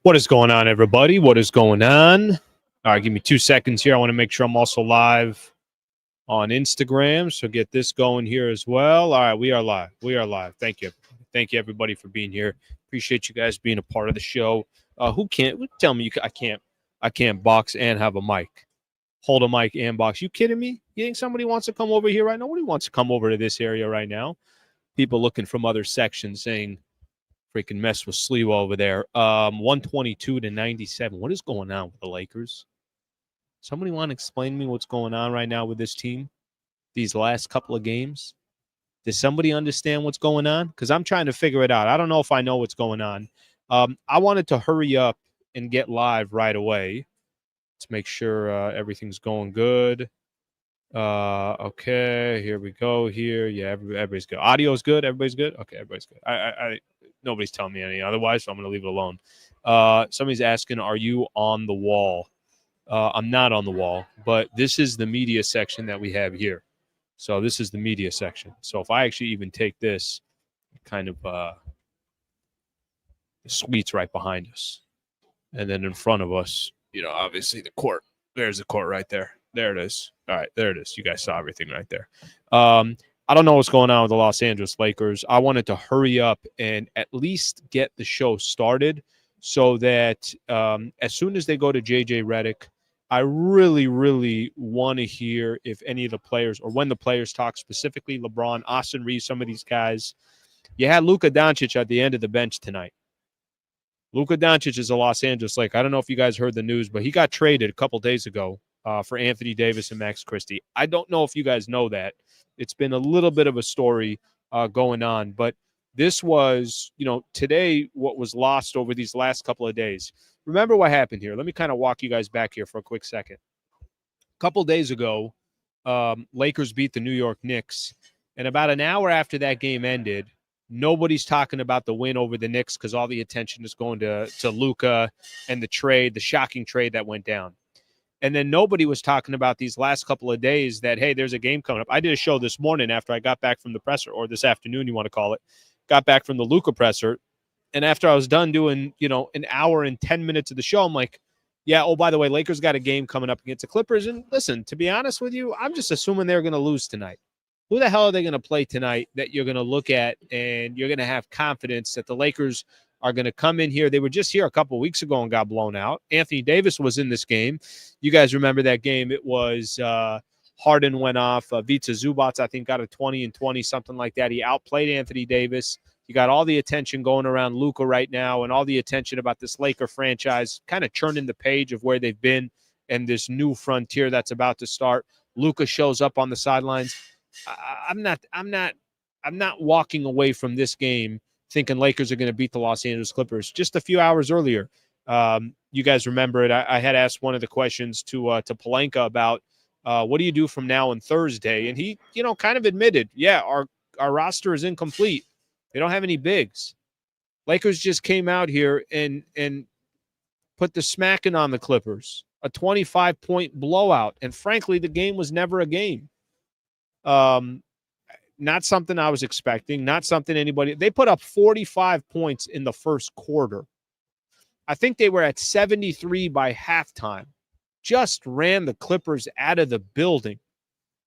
What is going on, everybody? What is going on? All right, give me 2 seconds here. I want to make sure I'm also live on Instagram, so get this going here as well. All right, we are live. We are live. Thank you. Thank you, everybody, for being here. Appreciate you guys being a part of the show. Who can't tell me I can't box and have a mic? Hold a mic and box. You kidding me? You think somebody wants to come over here right now? Nobody wants to come over to this area right now. People looking from other sections saying, freaking mess with Sliwa over there. 122 to 97. What is going on with the Lakers? Somebody want to explain to me what's going on right now with this team? These last couple of games? Does somebody understand what's going on? Because I'm trying to figure it out. I don't know if I know what's going on. I wanted to hurry up and get live right away. Let's make sure everything's going good. Okay, here we go. Here, yeah, everybody's good. Audio's good. Everybody's good. Okay, everybody's good. Nobody's telling me anything otherwise, so I'm going to leave it alone. Somebody's asking, are you on the wall? I'm not on the wall, but this is the media section that we have here. So this is the media section. So if I actually even take this, kind of the suite's right behind us. And then in front of us, obviously the court. There's the court right there. There it is. All right, there it is. You guys saw everything right there. I don't know what's going on with the Los Angeles Lakers. I wanted to hurry up and at least get the show started so that as soon as they go to JJ Redick, I really, really want to hear if any of the players or when the players talk, specifically LeBron, Austin Reaves, some of these guys. You had Luka Doncic at the end of the bench tonight. Luka Doncic is a Los Angeles Laker. I don't know if you guys heard the news, but he got traded a couple days ago for Anthony Davis and Max Christie. I don't know if you guys know that. It's been a little bit of a story going on, but this was, today what was lost over these last couple of days. Remember what happened here. Let me kind of walk you guys back here for a quick second. A couple days ago, Lakers beat the New York Knicks, and about an hour after that game ended, nobody's talking about the win over the Knicks because all the attention is going to Luka and the shocking trade that went down. And then nobody was talking about these last couple of days that, hey, there's a game coming up. I did a show this morning after I got back from the presser, or this afternoon, you want to call it. Got back from the Luka presser. And after I was done doing, an hour and 10 minutes of the show, I'm like, yeah, oh, by the way, Lakers got a game coming up against the Clippers. And listen, to be honest with you, I'm just assuming they're going to lose tonight. Who the hell are they going to play tonight that you're going to look at and you're going to have confidence that the Lakers are going to come in here? They were just here a couple of weeks ago and got blown out. Anthony Davis was in this game. You guys remember that game? It was Harden went off. Vica Zubac, I think, got a 20 and 20, something like that. He outplayed Anthony Davis. You got all the attention going around Luka right now and all the attention about this Laker franchise kind of churning the page of where they've been and this new frontier that's about to start. Luka shows up on the sidelines. I'm not walking away from this game thinking Lakers are going to beat the Los Angeles Clippers. Just a few hours earlier, you guys remember it. I had asked one of the questions to Palenka about what do you do from now on Thursday, and he, kind of admitted, yeah, our roster is incomplete. They don't have any bigs. Lakers just came out here and put the smacking on the Clippers, a 25-point blowout, and frankly, the game was never a game. Not something I was expecting, not something anybody. They put up 45 points in the first quarter. I think they were at 73 by halftime. Just ran the Clippers out of the building.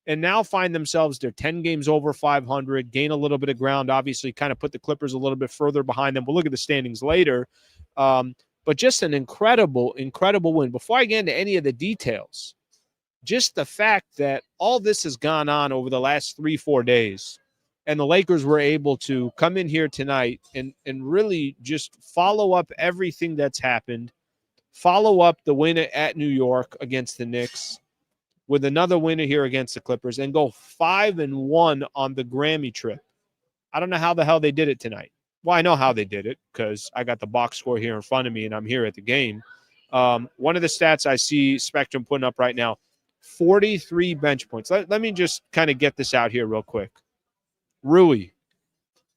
And now find themselves, they're 10 games over 500, gain a little bit of ground, obviously kind of put the Clippers a little bit further behind them. We'll look at the standings later. But just an incredible, incredible win. Before I get into any of the details, just the fact that all this has gone on over the last 3-4 days, and the Lakers were able to come in here tonight and really just follow up everything that's happened, follow up the win at New York against the Knicks with another winner here against the Clippers, and go 5-1 on the Grammy trip. I don't know how the hell they did it tonight. Well, I know how they did it because I got the box score here in front of me and I'm here at the game. One of the stats I see Spectrum putting up right now, 43 bench points. Let me just kind of get this out here real quick. Rui,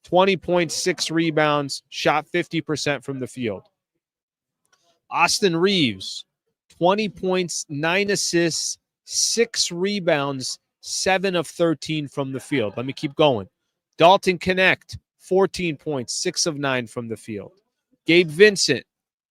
20.6 rebounds, shot 50% from the field. Austin Reaves, 20 points, 9 assists, 6 rebounds, 7 of 13 from the field. Let me keep going. Dalton Connect, 14 points, 6 of 9 from the field. Gabe Vincent,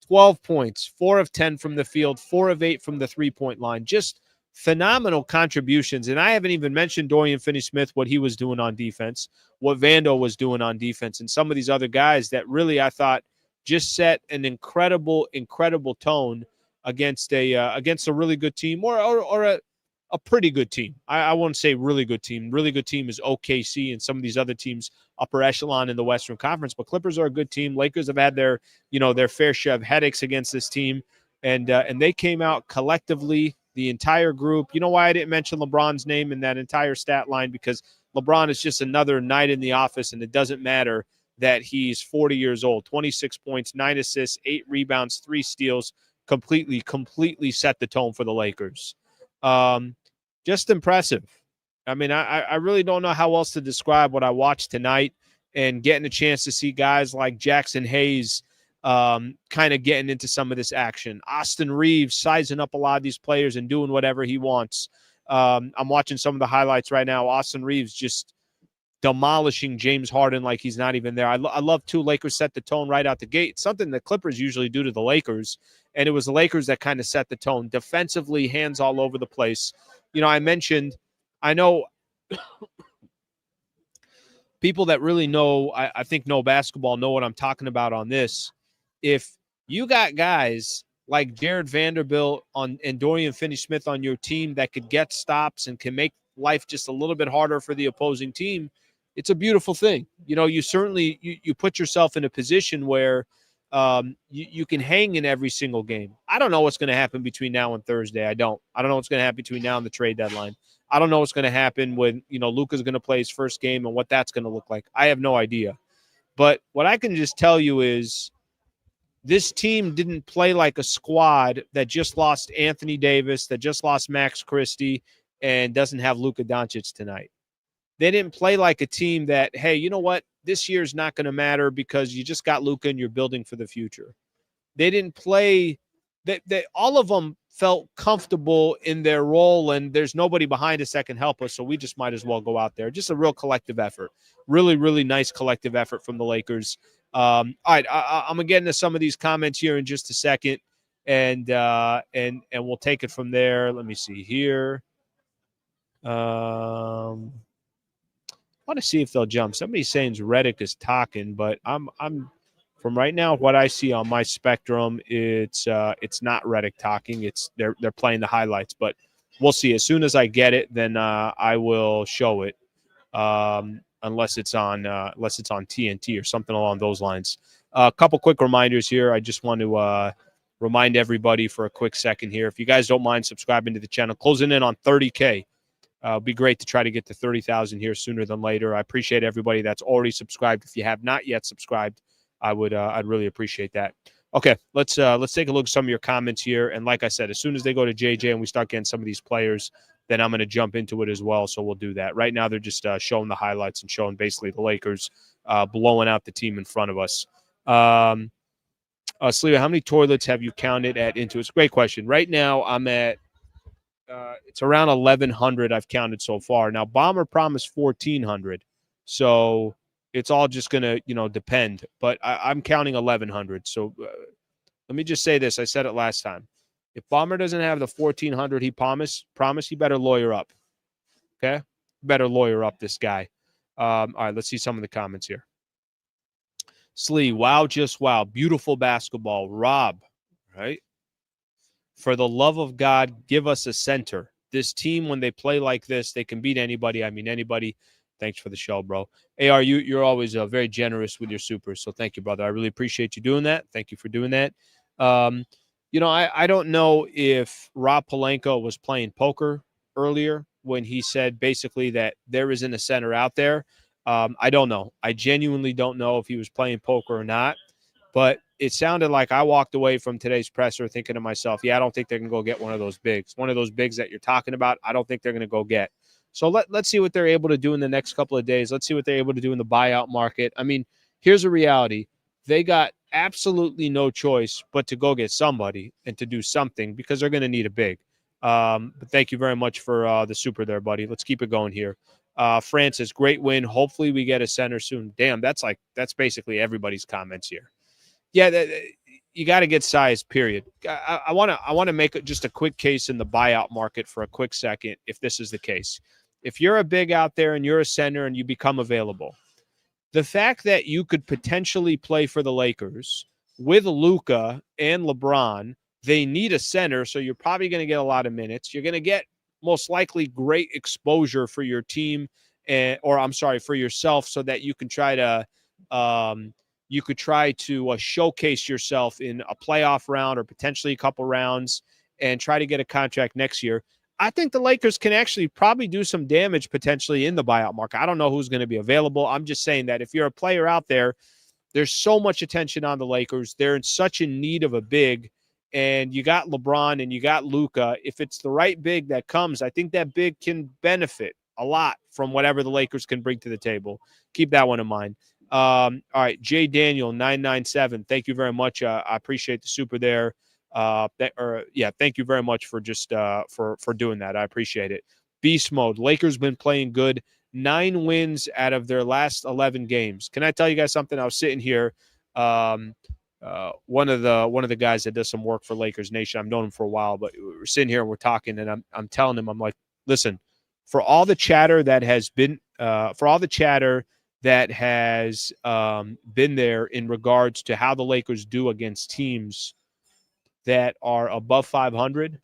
12 points, 4 of 10 from the field, 4 of 8 from the three-point line. Just phenomenal contributions. And I haven't even mentioned Dorian Finney-Smith, what he was doing on defense, what Vando was doing on defense, and some of these other guys that really I thought just set an incredible, incredible tone against a really good team or a pretty good team. I won't say really good team. Really good team is OKC and some of these other teams upper echelon in the Western Conference. But Clippers are a good team. Lakers have had their fair share of headaches against this team, and they came out collectively, the entire group. You know why I didn't mention LeBron's name in that entire stat line? Because LeBron is just another night in the office, and it doesn't matter that he's 40 years old. 26 points, 9 assists, 8 rebounds, 3 steals, completely set the tone for the Lakers. Just impressive. I mean, I really don't know how else to describe what I watched tonight, and getting a chance to see guys like Jackson Hayes kind of getting into some of this action. Austin Reaves sizing up a lot of these players and doing whatever he wants. I'm watching some of the highlights right now. Austin Reaves just demolishing James Harden like he's not even there. I love too. Lakers set the tone right out the gate. Something the Clippers usually do to the Lakers, and it was the Lakers that kind of set the tone. Defensively, hands all over the place. I know people that really know, I think know basketball, know what I'm talking about on this. If you got guys like Jared Vanderbilt and Dorian Finney-Smith on your team that could get stops and can make life just a little bit harder for the opposing team, it's a beautiful thing. You certainly you put yourself in a position where you can hang in every single game. I don't know what's going to happen between now and Thursday. I don't know what's going to happen between now and the trade deadline. I don't know what's going to happen when, Luka's going to play his first game and what that's going to look like. I have no idea. But what I can just tell you is this team didn't play like a squad that just lost Anthony Davis, that just lost Max Christie, and doesn't have Luka Doncic tonight. They didn't play like a team that, hey, you know what? This year's not going to matter because you just got Luka and you're building for the future. They didn't play – they all of them felt comfortable in their role, and there's nobody behind us that can help us, so we just might as well go out there. Just a real collective effort. Really, really nice collective effort from the Lakers. All right, I'm going to get into some of these comments here in just a second, and we'll take it from there. Let me see here. I want to see if they'll jump. Somebody's saying Redick is talking, but I'm from right now what I see on my spectrum, it's not Redick talking. They're playing the highlights, but we'll see. As soon as I get it, then I will show it. Unless it's on TNT or something along those lines. A couple quick reminders here. I just want to remind everybody for a quick second here. If you guys don't mind subscribing to the channel, closing in on 30K. It'd be great to try to get to 30,000 here sooner than later. I appreciate everybody that's already subscribed. If you have not yet subscribed, I'd really appreciate that. Okay, let's take a look at some of your comments here. And like I said, as soon as they go to JJ and we start getting some of these players, then I'm going to jump into it as well. So we'll do that. Right now, they're just showing the highlights and showing basically the Lakers blowing out the team in front of us. Sleeva, how many toilets have you counted at Intuit's? Great question. Right now, I'm at it's around 1,100 I've counted so far. Now, Bomber promised 1,400. So it's all just going to, depend. But I'm counting 1,100. So let me just say this. I said it last time. If Bomber doesn't have the 1,400 he promised, he better lawyer up. Okay? Better lawyer up this guy. All right, let's see some of the comments here. Slee, wow, just wow. Beautiful basketball. Rob, right? For the love of God, give us a center. This team, when they play like this, they can beat anybody. I mean, anybody. Thanks for the show, bro. AR, you're always very generous with your supers, so thank you, brother. I really appreciate you doing that. Thank you for doing that. I don't know if Rob Pelinka was playing poker earlier when he said basically that there isn't a center out there. I don't know. I genuinely don't know if he was playing poker or not. But it sounded like I walked away from today's presser thinking to myself, yeah, I don't think they're going to go get one of those bigs. One of those bigs that you're talking about, I don't think they're going to go get. So let's see what they're able to do in the next couple of days. Let's see what they're able to do in the buyout market. I mean, here's a reality. They got absolutely no choice but to go get somebody and to do something because they're going to need a big. But thank you very much for the super there, buddy. Let's keep it going here. Francis, great win. Hopefully we get a center soon. Damn, that's basically everybody's comments here. Yeah, you got to get size, period. I want to make just a quick case in the buyout market for a quick second if this is the case. If you're a big out there and you're a center and you become available, the fact that you could potentially play for the Lakers with Luka and LeBron, they need a center, so you're probably going to get a lot of minutes. You're going to get most likely great exposure for your team, for yourself, so that you can try to showcase yourself in a playoff round or potentially a couple rounds and try to get a contract next year. I think the Lakers can actually probably do some damage potentially in the buyout market. I don't know who's going to be available. I'm just saying that if you're a player out there, there's so much attention on the Lakers. They're in such in need of a big, and you got LeBron and you got Luka. If it's the right big that comes, I think that big can benefit a lot from whatever the Lakers can bring to the table. Keep that one in mind. All right, J. Daniel 997. Thank you very much. I appreciate the super there. Thank you very much for just for doing that. I appreciate it. Beast mode. Lakers been playing good. 9 wins out of their last 11 games. Can I tell you guys something? I was sitting here. One of the guys that does some work for Lakers Nation. I've known him for a while, but we're sitting here and we're talking, and I'm telling him, I'm like, listen, for all the chatter that has been been there in regards to how the Lakers do against teams that are above 500.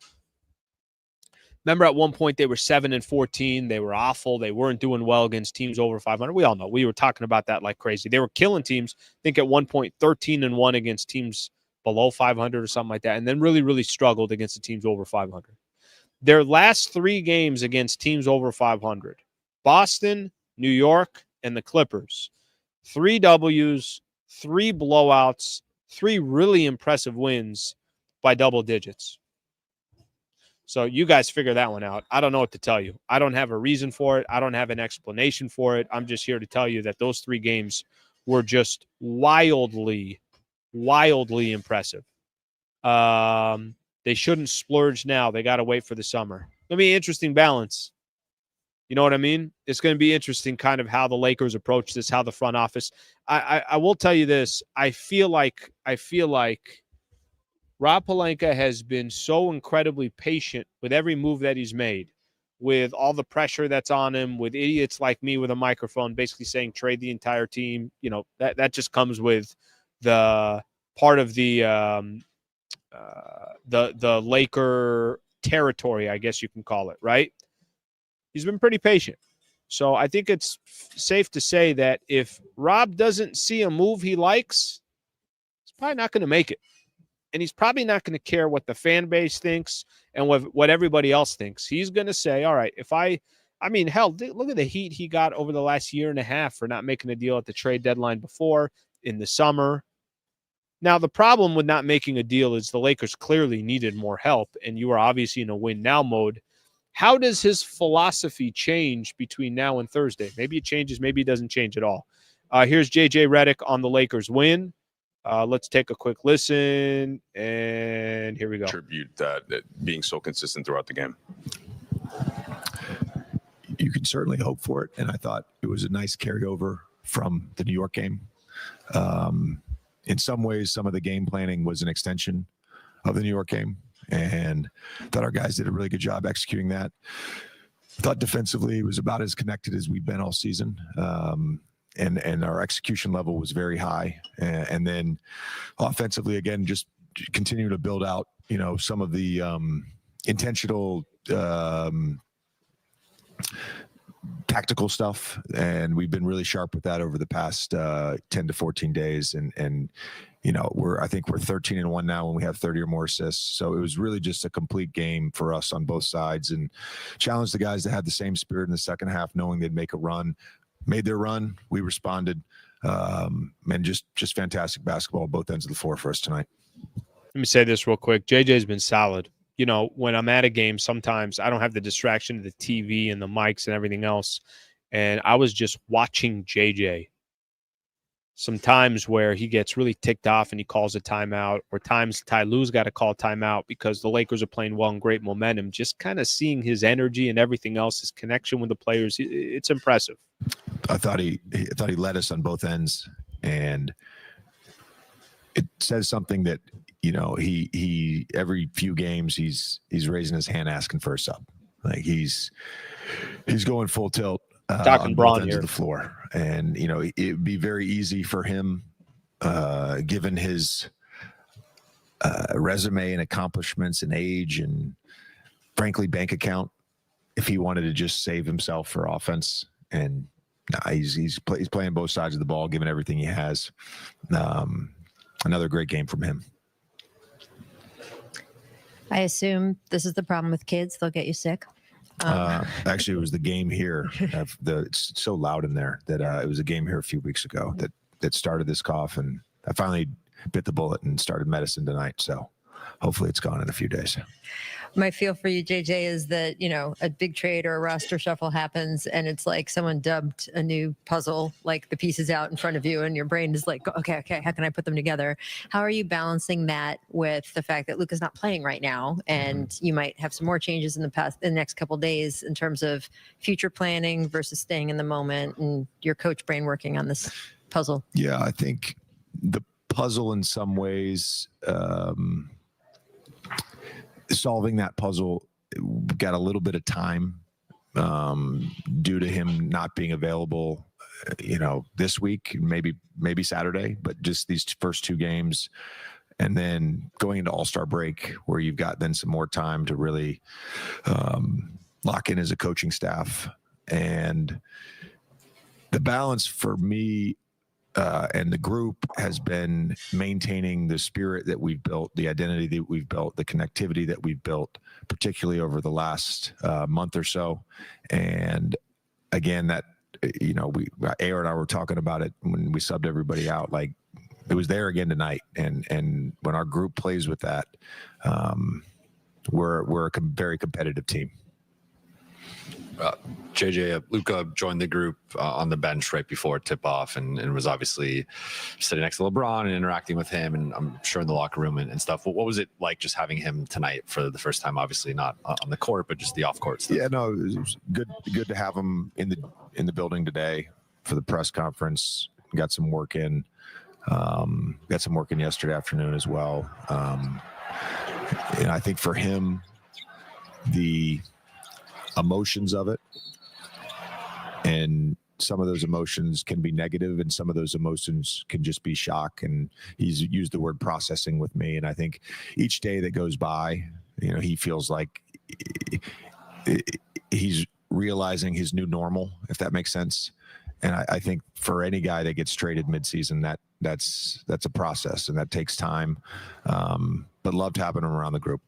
Remember, at one point they were 7-14. They were awful. They weren't doing well against teams over 500. We all know. We were talking about that like crazy. They were killing teams. I think at one point 13-1 against teams below 500 or something like that, and then really, really struggled against the teams over 500. Their last 3 games against teams over 500: Boston, New York, and the Clippers. 3 W's, 3 blowouts, 3 really impressive wins by double digits. So you guys figure that one out. I don't know what to tell you. I don't have a reason for it. I don't have an explanation for it. I'm just here to tell you that those 3 games were just wildly, wildly impressive. They shouldn't splurge now. They got to wait for the summer. It'll be an interesting balance. You know what I mean? It's going to be interesting kind of how the Lakers approach this, how the front office. I will tell you this. I feel like Rob Pelinka has been so incredibly patient with every move that he's made, with all the pressure that's on him, with idiots like me with a microphone basically saying trade the entire team. You know, that just comes with the part of the Laker territory, I guess you can call it, right? He's been pretty patient. So I think it's safe to say that if Rob doesn't see a move he likes, he's probably not going to make it. And he's probably not going to care what the fan base thinks and what everybody else thinks. He's going to say, all right, hell, look at the heat he got over the last year and a half for not making a deal at the trade deadline before in the summer. Now, the problem with not making a deal is the Lakers clearly needed more help, and you are obviously in a win-now mode. How does his philosophy change between now and Thursday? Maybe it changes, maybe it doesn't change at all. Here's JJ Redick on the Lakers win. Let's take a quick listen, and here we go. Attribute that being so consistent throughout the game. You could certainly hope for it, and I thought it was a nice carryover from the New York game. In some ways, some of the game planning was an extension of the New York game, and thought our guys did a really good job executing that. Thought defensively it was about as connected as we've been all season. And our execution level was very high. And then offensively, again, just continue to build out, some of the intentional tactical stuff. And we've been really sharp with that over the past 10 to 14 days. And I think we're 13-1 now when we have 30 or more assists. So it was really just a complete game for us on both sides, and challenged the guys to have the same spirit in the second half, knowing they'd make a run. Made their run. We responded. And just fantastic basketball at both ends of the floor for us tonight. Let me say this real quick. JJ's been solid. When I'm at a game, sometimes I don't have the distraction of the TV and the mics and everything else. And I was just watching JJ. Sometimes where he gets really ticked off and he calls a timeout, or times Ty Lue's got to call timeout because the Lakers are playing well and great momentum. Just kind of seeing his energy and everything else, his connection with the players, it's impressive. I thought he led us on both ends, and says something that, he every few games he's raising his hand asking for a sub. Like he's going full tilt Talking on Braun both ends here. of the floor. And, it'd be very easy for him, given his resume and accomplishments and age and frankly bank account, if he wanted to just save himself for offense. And he's playing both sides of the ball, giving everything he has. Another great game from him. I assume this is the problem with kids. They'll get you sick. Actually, it was the game here. It's so loud in there that it was a game here a few weeks ago that started this cough. And I finally bit the bullet and started medicine tonight. So hopefully it's gone in a few days. My feel for you, JJ, is that, a big trade or a roster shuffle happens and it's like someone dubbed a new puzzle, like the pieces out in front of you and your brain is like, okay, how can I put them together? How are you balancing that with the fact that Luka's not playing right now and you might have some more changes in the next couple of days in terms of future planning versus staying in the moment and your coach brain working on this puzzle? Yeah, I think the puzzle in some ways, solving that puzzle got a little bit of time due to him not being available, this week, maybe Saturday, but just these first two games. And then going into All-Star break where you've got then some more time to really lock in as a coaching staff. And the balance for me and the group has been maintaining the spirit that we've built, the identity that we've built, the connectivity that we've built, particularly over the last month or so. And again, that, Air and I were talking about it when we subbed everybody out, like it was there again tonight. And when our group plays with that, we're a very competitive team. JJ, Luka joined the group on the bench right before tip-off and was obviously sitting next to LeBron and interacting with him, and I'm sure in the locker room and stuff. What was it like just having him tonight for the first time? Obviously not on the court, but just the off-court stuff. Yeah, no, it was good to have him in the building today for the press conference. Got some work in. Got some work in yesterday afternoon as well. I think for him, the emotions of it, and some of those emotions can be negative and some of those emotions can just be shock, and he's used the word processing with me. And I think each day that goes by, he feels like he's realizing his new normal, if that makes sense. And I think for any guy that gets traded midseason, that's a process and that takes time, but loved having him around the group.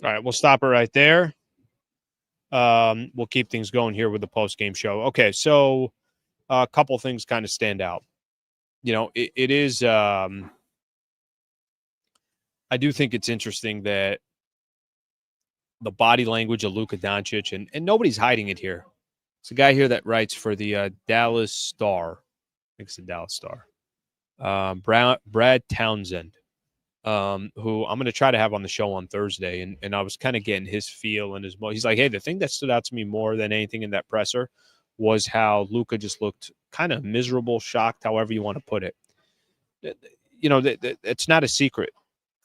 All right, we'll stop it right there. We'll keep things going here with the post-game show. Okay, so a couple things kind of stand out. It is I do think it's interesting that the body language of Luka Doncic, and nobody's hiding it here. It's a guy here that writes for the Dallas Star. I think it's the Dallas Star. Brad Townsend, who I'm going to try to have on the show on Thursday. And I was kind of getting his feel and he's like, hey, the thing that stood out to me more than anything in that presser was how Luka just looked kind of miserable, shocked, however you want to put it. It's not a secret.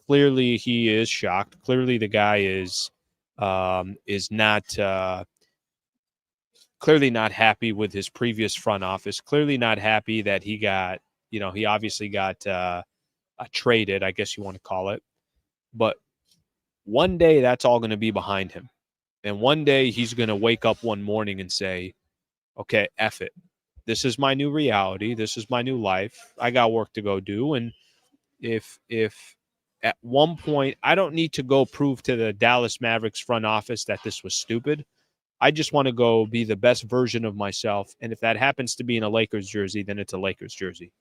Clearly he is shocked. Clearly the guy is not clearly not happy with his previous front office, clearly not happy that he got, he obviously got traded, I guess you want to call it. But one day that's all going to be behind him. And one day he's going to wake up one morning and say, okay, F it. This is my new reality. This is my new life. I got work to go do. And if at one point I don't need to go prove to the Dallas Mavericks front office that this was stupid, I just want to go be the best version of myself. And if that happens to be in a Lakers jersey, then it's a Lakers jersey.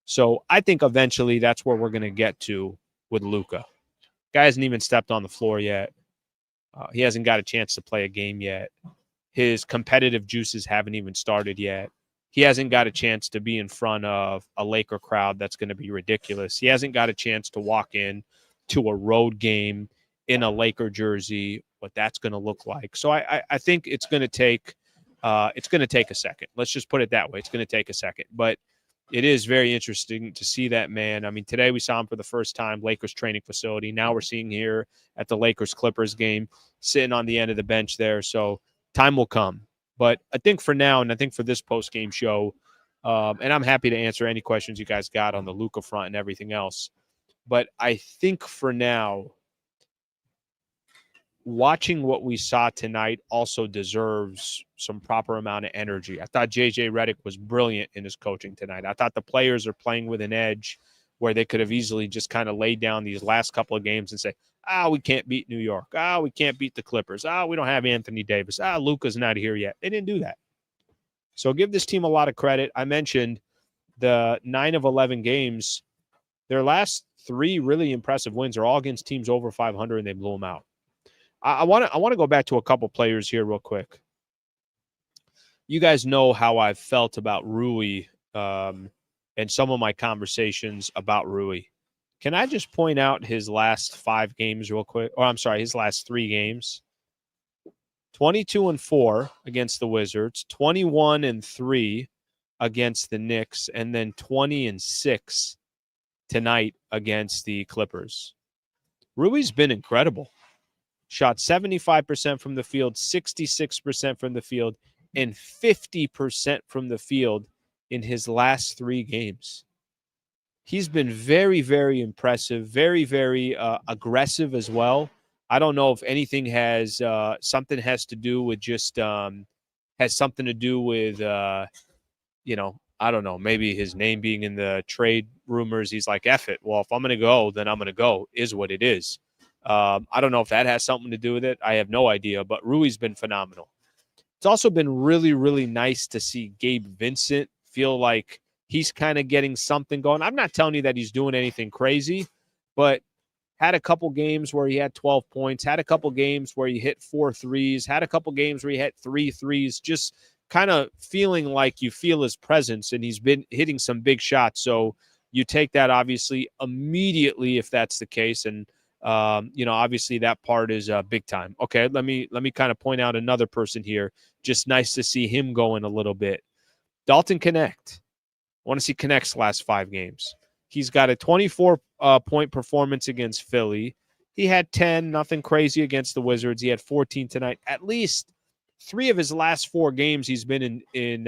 So I think eventually that's where we're going to get to with Luka. Guy hasn't even stepped on the floor yet. He hasn't got a chance to play a game yet. His competitive juices haven't even started yet. He hasn't got a chance to be in front of a Laker crowd that's going to be ridiculous. He hasn't got a chance to walk in to a road game in a Laker jersey, what that's going to look like. So I think it's going to take a second. Let's just put it that way. It's going to take a second. But it is very interesting to see that man. I mean, today we saw him for the first time, Lakers training facility. Now we're seeing here at the Lakers-Clippers game, sitting on the end of the bench there. So time will come. But I think for now, and I think for this post-game show, and I'm happy to answer any questions you guys got on the Luka front and everything else. But I think for now, watching what we saw tonight also deserves some proper amount of energy. I thought JJ Redick was brilliant in his coaching tonight. I thought the players are playing with an edge where they could have easily just kind of laid down these last couple of games and say, we can't beat New York. We can't beat the Clippers. We don't have Anthony Davis. Luka's not here yet. They didn't do that. So give this team a lot of credit. I mentioned the 9 of 11 games. Their last 3 really impressive wins are all against teams over 500, and they blew them out. I want to go back to a couple players here real quick. You guys know how I've felt about Rui and some of my conversations about Rui. Can I just point out his last 5 games real quick? Or I'm sorry, his last 3 games. 22-4 against the Wizards, 21-3 against the Knicks, and then 20-6 tonight against the Clippers. Rui's been incredible. Shot 75% from the field, 66% from the field, and 50% from the field in his last 3 games. He's been very, very impressive, very, very aggressive as well. I don't know if anything has something has to do with just has something to do with I don't know, maybe his name being in the trade rumors. He's like, F it. Well, if I'm going to go, then I'm going to go, is what it is. I don't know if that has something to do with it. I have no idea, but Rui's been phenomenal. It's also been really, really nice to see Gabe Vincent feel like he's kind of getting something going. I'm not telling you that he's doing anything crazy, but had a couple games where he had 12 points, had a couple games where he hit 4 threes, had a couple games where he hit 3 threes, just kind of feeling like you feel his presence, and he's been hitting some big shots. So you take that obviously immediately if that's the case. And obviously that part is big time. Okay, let me kind of point out another person here. Just nice to see him going a little bit. Dalton Connect. I want to see Connect's last 5 games. He's got a 24-point performance against Philly. He had 10, nothing crazy against the Wizards. He had 14 tonight. At least 3 of his last 4 games, he's been in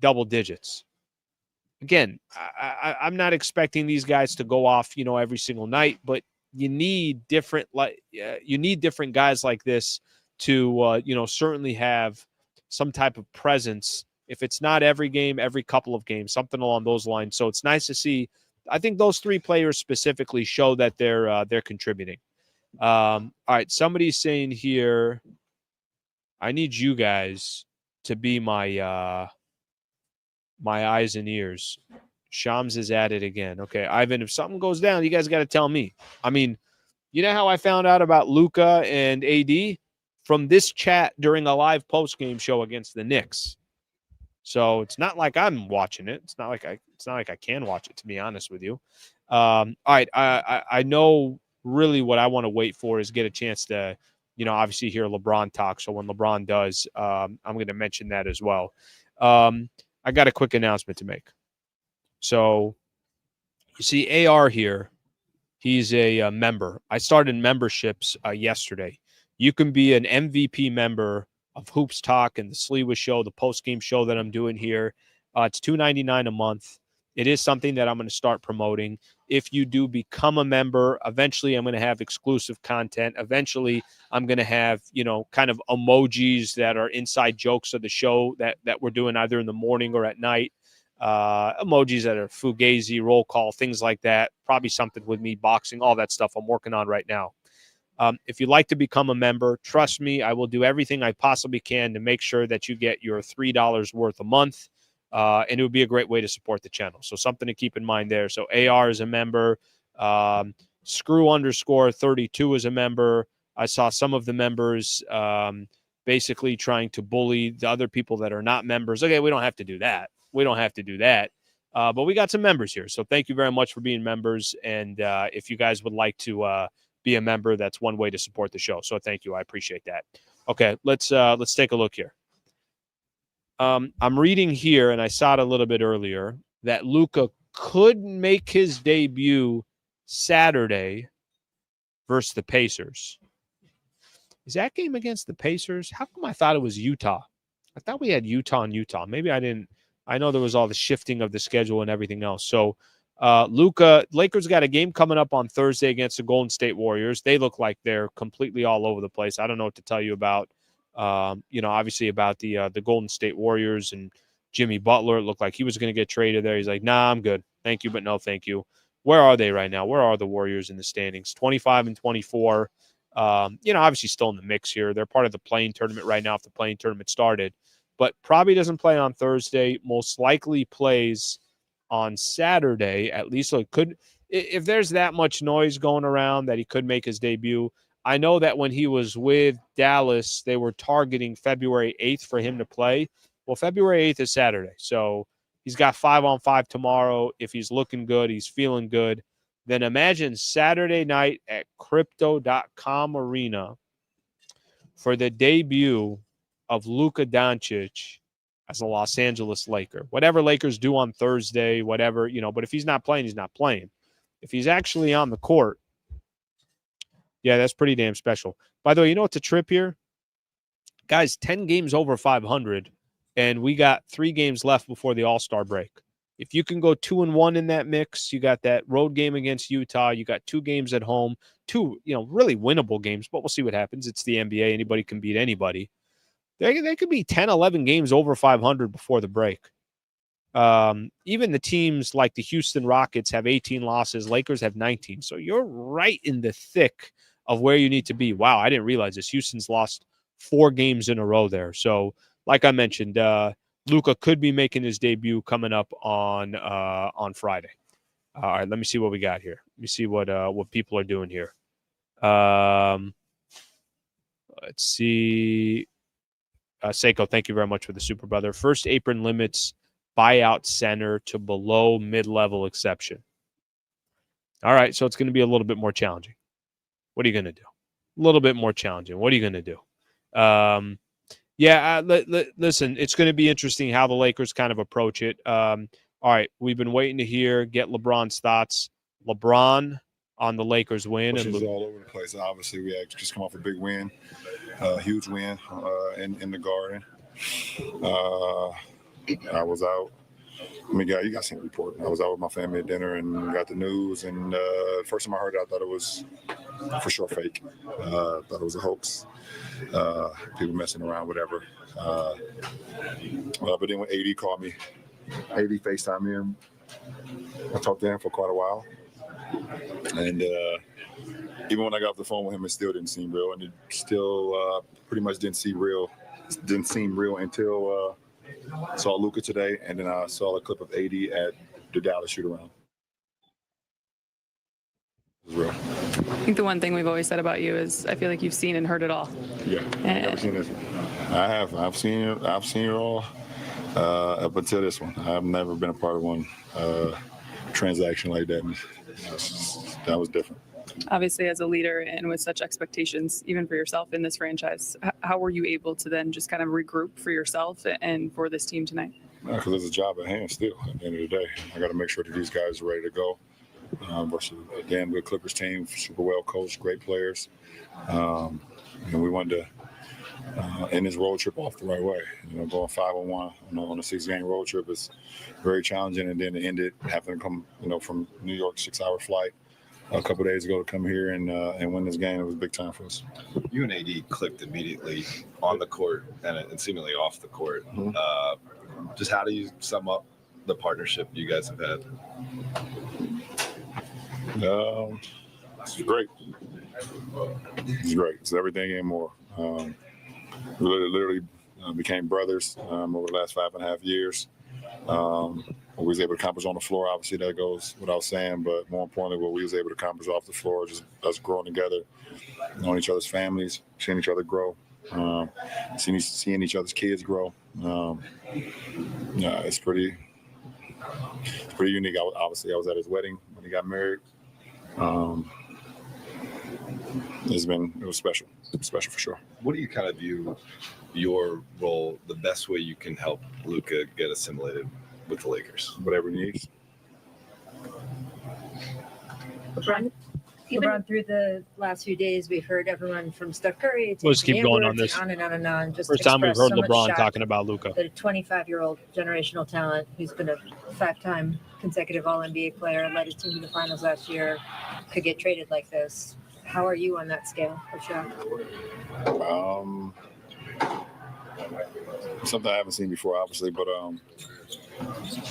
double digits. Again, I'm not expecting these guys to go off, every single night, but you need different guys like this to certainly have some type of presence. If it's not every game, every couple of games, something along those lines. So it's nice to see. I think those 3 players specifically show that they're contributing. All right, somebody's saying here, I need you guys to be my eyes and ears. Shams is at it again. Okay, Ivan, if something goes down, you guys got to tell me. I mean, you know how I found out about Luka and AD? From this chat during a live post-game show against the Knicks. So it's not like I'm watching it. It's not like I can watch it, to be honest with you. All right, I know really what I want to wait for is get a chance to, obviously hear LeBron talk. So when LeBron does, I'm going to mention that as well. I got a quick announcement to make. So you see AR here. He's a member. I started memberships yesterday. You can be an MVP member of Hoops Talk and the Sleewa Show, the post-game show that I'm doing here. It's $2.99 a month. It is something that I'm going to start promoting. If you do become a member, eventually I'm going to have exclusive content. Eventually I'm going to have, kind of emojis that are inside jokes of the show that we're doing either in the morning or at night. Emojis that are fugazi, roll call, things like that. Probably something with me, boxing, all that stuff I'm working on right now. If you'd like to become a member, trust me, I will do everything I possibly can to make sure that you get your $3 worth a month. And it would be a great way to support the channel. So something to keep in mind there. So AR is a member. Screw_32 is a member. I saw some of the members basically trying to bully the other people that are not members. Okay, we don't have to do that. But we got some members here. So thank you very much for being members. And if you guys would like to be a member, that's one way to support the show. So thank you. I appreciate that. Okay, let's take a look here. I'm reading here, and I saw it a little bit earlier, that Luka could make his debut Saturday versus the Pacers. Is that game against the Pacers? How come I thought it was Utah? I thought we had Utah and Utah. Maybe I didn't. I know there was all the shifting of the schedule and everything else. So, Luka, Lakers got a game coming up on Thursday against the Golden State Warriors. They look like they're completely all over the place. I don't know what to tell you about, obviously about the Golden State Warriors and Jimmy Butler. It looked like he was going to get traded there. He's like, nah, I'm good. Thank you, but no thank you. Where are they right now? Where are the Warriors in the standings? 25 and 24. Obviously still in the mix here. They're part of the playing tournament right now if the playing tournament started. But probably doesn't play on Thursday. Most likely plays on Saturday. At least so it could. If there's that much noise going around that he could make his debut. I know that when he was with Dallas, they were targeting February 8th for him to play. Well, February 8th is Saturday. So he's got 5-on-5 tomorrow. If he's looking good, he's feeling good. Then imagine Saturday night at Crypto.com Arena for the debut of Luka Doncic as a Los Angeles Laker. Whatever Lakers do on Thursday, whatever, but if he's not playing, he's not playing. If he's actually on the court, yeah, that's pretty damn special. By the way, you know what's a trip here? Guys, 10 games over 500, and we got 3 games left before the All-Star break. If you can go 2-1 in that mix, you got that road game against Utah. You got 2 games at home, 2, really winnable games, but we'll see what happens. It's the NBA. Anybody can beat anybody. They could be 10, 11 games over 500 before the break. Even the teams like the Houston Rockets have 18 losses. Lakers have 19. So you're right in the thick of where you need to be. Wow, I didn't realize this. Houston's lost 4 games in a row there. So like I mentioned, Luka could be making his debut coming up on Friday. All right, let me see what we got here. Let me see what people are doing here. Let's see. Seiko, thank you very much for the super brother. First apron limits buyout center to below mid-level exception. All right, so it's going to be a little bit more challenging. What are you going to do? A little bit more challenging. What are you going to do? Listen, it's going to be interesting how the Lakers kind of approach it. All right, we've been waiting to get LeBron's thoughts. LeBron on the Lakers win. It's all over the place. Obviously, we had just come off a big win, huge win in the Garden. I was out. You guys seen the report. I was out with my family at dinner and got the news. And first time I heard it, I thought it was for sure fake. Thought it was a hoax. People messing around, whatever. But then when AD called me, AD FaceTimed me, and I talked to him for quite a while. And even when I got off the phone with him, it still didn't seem real, and it still pretty much didn't seem real until I saw Luka today, and then I saw a clip of AD at the Dallas shoot-around. It was real. I think the one thing we've always said about you is I feel like you've seen and heard it all. Yeah, I've seen this. I have. I've seen it. I've seen it all up until this one. I've never been a part of one transaction like that. That was different. Obviously, as a leader and with such expectations, even for yourself in this franchise, how were you able to then just kind of regroup for yourself and for this team tonight? Because there's a job at hand still. At the end of the day, I got to make sure that these guys are ready to go. Versus a damn good Clippers team, super well coached, great players. And we wanted to end this road trip off the right way. Going 5-1 on a 6-game road trip is very challenging, and then to end it having to come, from New York, 6-hour flight a couple of days ago to come here and win this game. It was big time for us. You and AD clicked immediately on the court and seemingly off the court. Mm-hmm. Just how do you sum up the partnership you guys have had? It's great. It's great. It's everything and more. We literally became brothers over the last 5.5 years. What we was able to accomplish on the floor, obviously that goes without saying, but more importantly, what we was able to accomplish off the floor, just us growing together, knowing each other's families, seeing each other grow, seeing each other's kids grow. It's pretty unique. Obviously, I was at his wedding when he got married. It was special. It was special for sure. What do you kind of view your role, the best way you can help Luka get assimilated with the Lakers? Whatever he needs. LeBron, through the last few days, we've heard everyone from Steph Curry to Let's keep Anthony going on Edwards this. and on and on. Just First time we've expressed heard so much LeBron shock talking about Luka. that a 25-year-old generational talent who's been a 5-time consecutive All-NBA player, led his team to the finals last year, could get traded like this. How are you on that scale of shock? Something I haven't seen before, obviously, but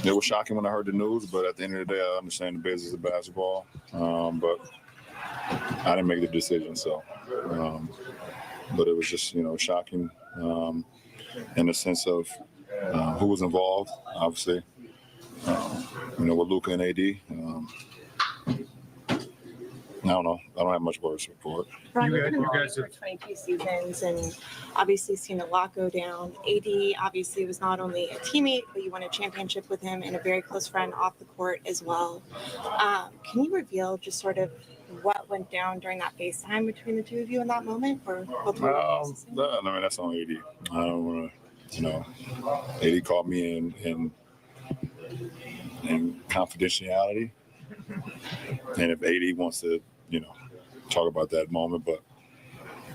it was shocking when I heard the news. But at the end of the day, I understand the business of basketball. But I didn't make the decision, so. But it was just, shocking in the sense of who was involved, obviously. With Luka and AD. I don't know. I don't have much words for it. You guys have 22 seasons and obviously seen a lot go down. AD obviously was not only a teammate, but you won a championship with him and a very close friend off the court as well. Can you reveal just sort of what went down during that FaceTime between the two of you in that moment? Or both that's on AD. I don't want to, AD called me in confidentiality. And if AD wants to, talk about that moment, but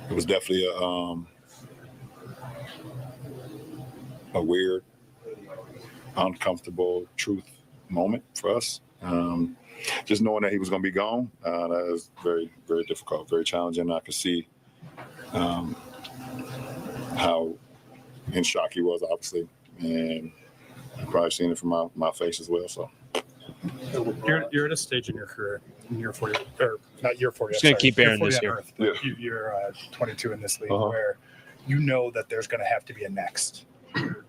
it was definitely a weird, uncomfortable truth moment for us. Just knowing that he was going to be gone, that was very, very difficult, very challenging. I could see how in shock he was, obviously, and I've probably seen it from my face as well. So. You're at a stage in your career, in year 40, or not year 40. Just going to keep airing this year. Yeah. You're 22 in this league, where you know that there's going to have to be a next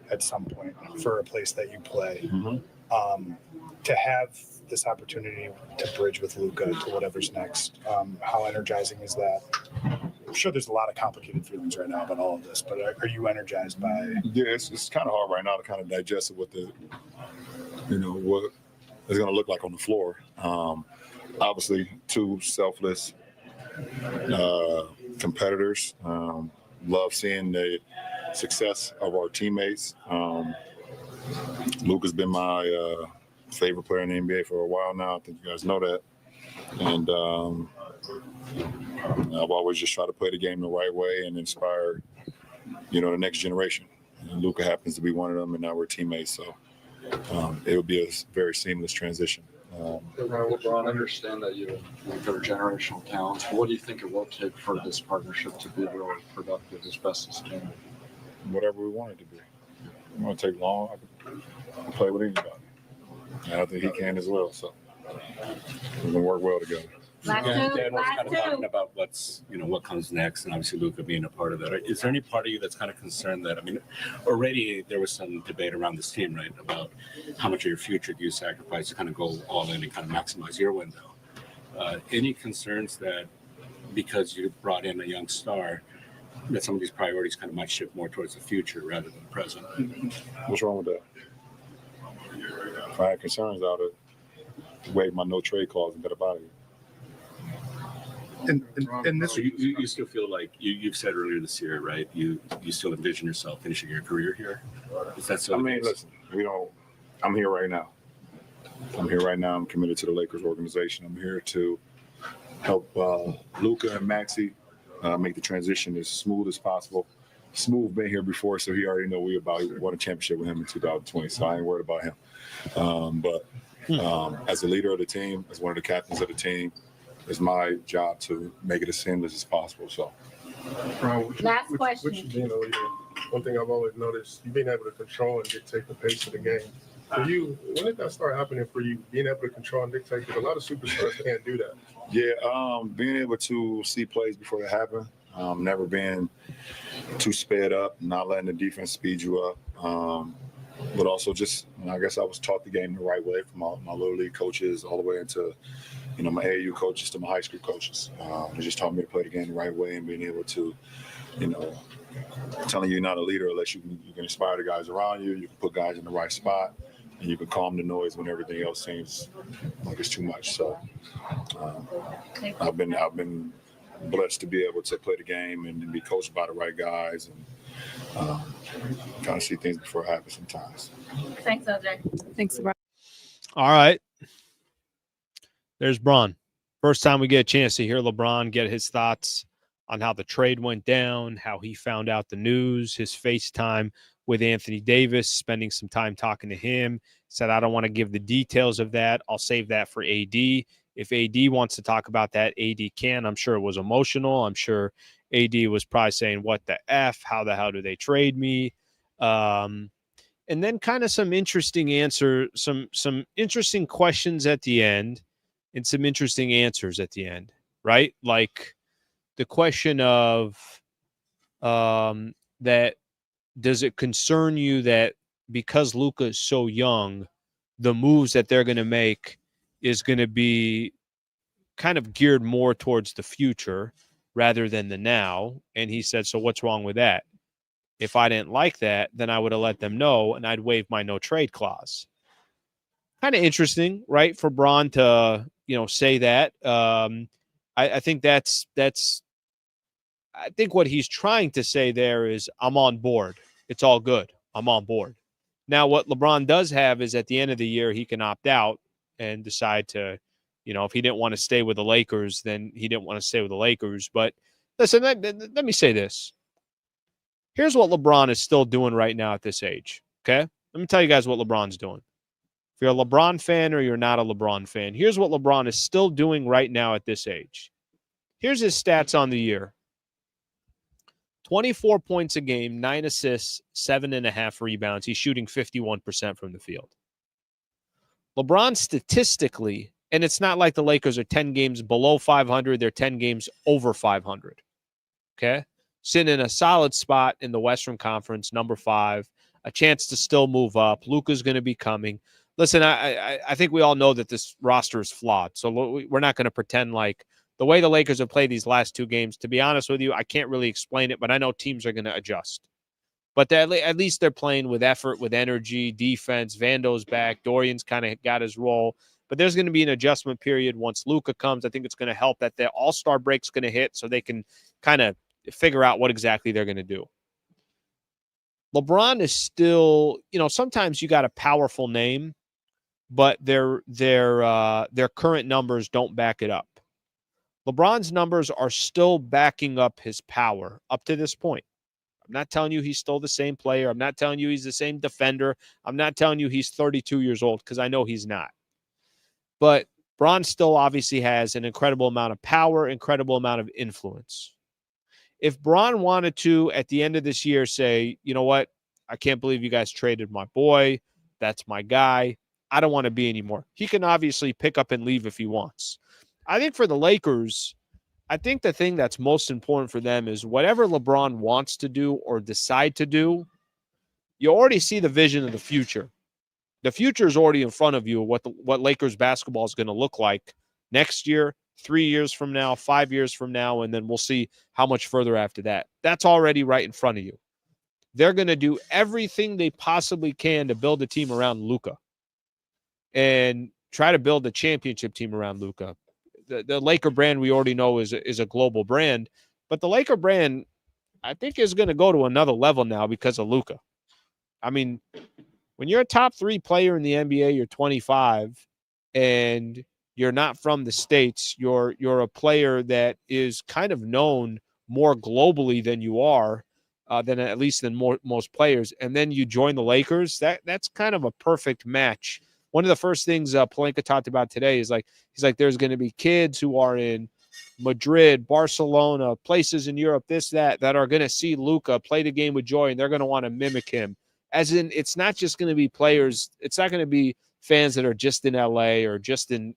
at some point for a place that you play. Mm-hmm. To have this opportunity to bridge with Luka to whatever's next, how energizing is that? I'm sure there's a lot of complicated feelings right now about all of this, but are you energized by? Yeah, it's kind of hard right now to kind of digest what what it's going to look like on the floor. Obviously, two selfless competitors. Love seeing the success of our teammates. Luka's been my favorite player in the NBA for a while now. I think you guys know that. And I've always just tried to play the game the right way and inspire, the next generation. And Luka happens to be one of them, and now we're teammates. So it would be a very seamless transition. LeBron, I understand that you're generational talents. What do you think it will take for this partnership to be really productive as best as it can? Whatever we want it to be. It won't take long. I can play with anybody. And I think he can as well. So we're gonna work well together. Dan was kind of talking about what comes next, and obviously Luka being a part of that. Is there any part of you that's kind of concerned that, already there was some debate around this team, right, about how much of your future do you sacrifice to kind of go all in and kind of maximize your window? Any concerns that because you brought in a young star, that some of these priorities kind of might shift more towards the future rather than the present? What's wrong with that? If I had concerns, I would have waived my no trade clause and got about it. And this, so you still feel like you've said earlier this year, right? You still envision yourself finishing your career here? Is that so? Listen, I'm here right now. I'm committed to the Lakers organization. I'm here to help Luka and Maxey make the transition as smooth as possible. Smooth been here before, so he already know we won a championship with him in 2020, so I ain't worried about him. But as the leader of the team, as one of the captains of the team, it's my job to make it as seamless as possible. So, Last question. With you being a leader, one thing I've always noticed, you being able to control and dictate the pace of the game. For you, when did that start happening for you, being able to control and dictate? Because a lot of superstars can't do that. Yeah, being able to see plays before they happen, never being too sped up, not letting the defense speed you up. But also just, I guess I was taught the game the right way from my little league coaches all the way into, my AAU coaches to my high school coaches. They just taught me to play the game the right way and being able to, telling you you're not a leader unless you can inspire the guys around you. You can put guys in the right spot, and you can calm the noise when everything else seems like it's too much. So I've been blessed to be able to play the game and be coached by the right guys and Trying to see things before it happens sometimes. Thanks, LJ. Thanks, LeBron. All right. There's Bron. First time we get a chance to hear LeBron get his thoughts on how the trade went down, how he found out the news, his FaceTime with Anthony Davis, spending some time talking to him. Said, I don't want to give the details of that. I'll save that for AD. If AD wants to talk about that, AD can. I'm sure it was emotional. I'm sure AD was probably saying, what the F? How the hell do they trade me? And then kind of some interesting some interesting questions at the end and some interesting answers at the end, right? Like the question of that, does it concern you that because Luka is so young, the moves that they're going to make is going to be kind of geared more towards the future rather than the now? And he said, so what's wrong with that? If I didn't like that, then I would have let them know and I'd waive my no trade clause. Kind of interesting, right? For Bron to, say that. I think that's I think what he's trying to say there is I'm on board. It's all good. I'm on board. Now, what LeBron does have is at the end of the year, he can opt out and decide to, if he didn't want to stay with the Lakers, then he didn't want to stay with the Lakers. But listen, let me say this. Here's what LeBron is still doing right now at this age, okay? Let me tell you guys what LeBron's doing. If you're a LeBron fan or you're not a LeBron fan, here's what LeBron is still doing right now at this age. Here's his stats on the year. 24 points a game, 9 assists, 7.5 rebounds. He's shooting 51% from the field. LeBron statistically, and it's not like the Lakers are 10 games below 500. They're 10 games over 500. Okay? Sitting in a solid spot in the Western Conference, number 5. A chance to still move up. Luka's going to be coming. Listen, I think we all know that this roster is flawed. So we're not going to pretend like the way the Lakers have played these last 2 games, to be honest with you, I can't really explain it, but I know teams are going to adjust. But at least they're playing with effort, with energy, defense. Vando's back. Dorian's kind of got his role. But there's going to be an adjustment period once Luka comes. I think it's going to help that the All-Star break's going to hit so they can kind of figure out what exactly they're going to do. LeBron is still, sometimes you got a powerful name, but their current numbers don't back it up. LeBron's numbers are still backing up his power up to this point. I'm not telling you he's still the same player. I'm not telling you he's the same defender. I'm not telling you he's 32 years old because I know he's not. But Bron still obviously has an incredible amount of power, incredible amount of influence. If Bron wanted to, at the end of this year, say, you know what? I can't believe you guys traded my boy. That's my guy. I don't want to be anymore. He can obviously pick up and leave if he wants. I think for the Lakers, I think the thing that's most important for them is whatever LeBron wants to do or decide to do, you already see the vision of the future. The future is already in front of you, what Lakers basketball is going to look like next year, 3 years from now, 5 years from now, and then we'll see how much further after that. That's already right in front of you. They're going to do everything they possibly can to build a team around Luka and try to build a championship team around Luka. The Laker brand we already know is a global brand, but the Laker brand, I think, is going to go to another level now because of Luka. I mean, when you're a top 3 player in the NBA, you're 25, and you're not from the States. You're a player that is kind of known more globally than you are, than most players. And then you join the Lakers. That's kind of a perfect match. One of the first things Pelinka talked about today is he's like, there's going to be kids who are in Madrid, Barcelona, places in Europe, that are going to see Luka play the game with joy, and they're going to want to mimic him. As in, it's not just going to be players. It's not going to be fans that are just in LA or just in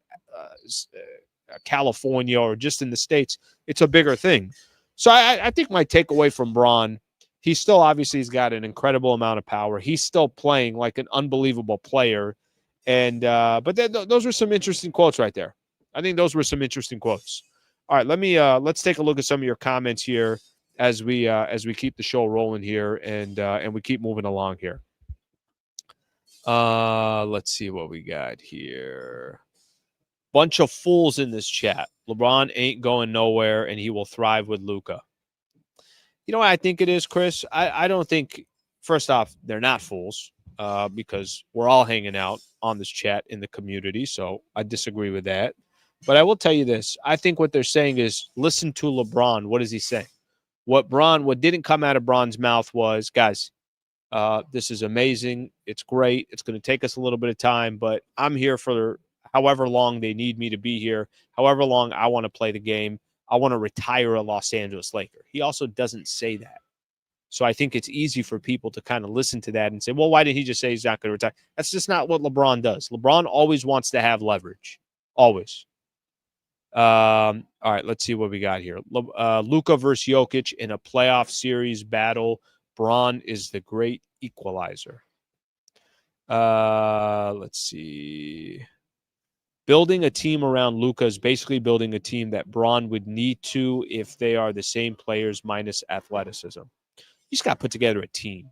California or just in the States. It's a bigger thing. So I think my takeaway from Bron, he still obviously has got an incredible amount of power. He's still playing like an unbelievable player. And but those were some interesting quotes right there. I think those were some interesting quotes. All right, let's take a look at some of your comments here as we keep the show rolling here and we keep moving along here. Let's see what we got here. Bunch of fools in this chat. LeBron ain't going nowhere, and he will thrive with Luka. You know what I think it is, Chris? I don't think, first off, they're not fools because we're all hanging out on this chat in the community. So I disagree with that. But I will tell you this. I think what they're saying is listen to LeBron. What does he say? What didn't come out of Bron's mouth was, guys, this is amazing. It's great. It's going to take us a little bit of time, but I'm here for however long they need me to be here, however long I want to play the game. I want to retire a Los Angeles Laker. He also doesn't say that. So I think it's easy for people to kind of listen to that and say, well, why did he just say he's not going to retire? That's just not what LeBron does. LeBron always wants to have leverage. Always. All right, let's see what we got here. Luka versus Jokic in a playoff series battle. Bron is the great equalizer. Let's see. Building a team around Luka is basically building a team that Bron would need to if they are the same players minus athleticism. You just got to put together a team.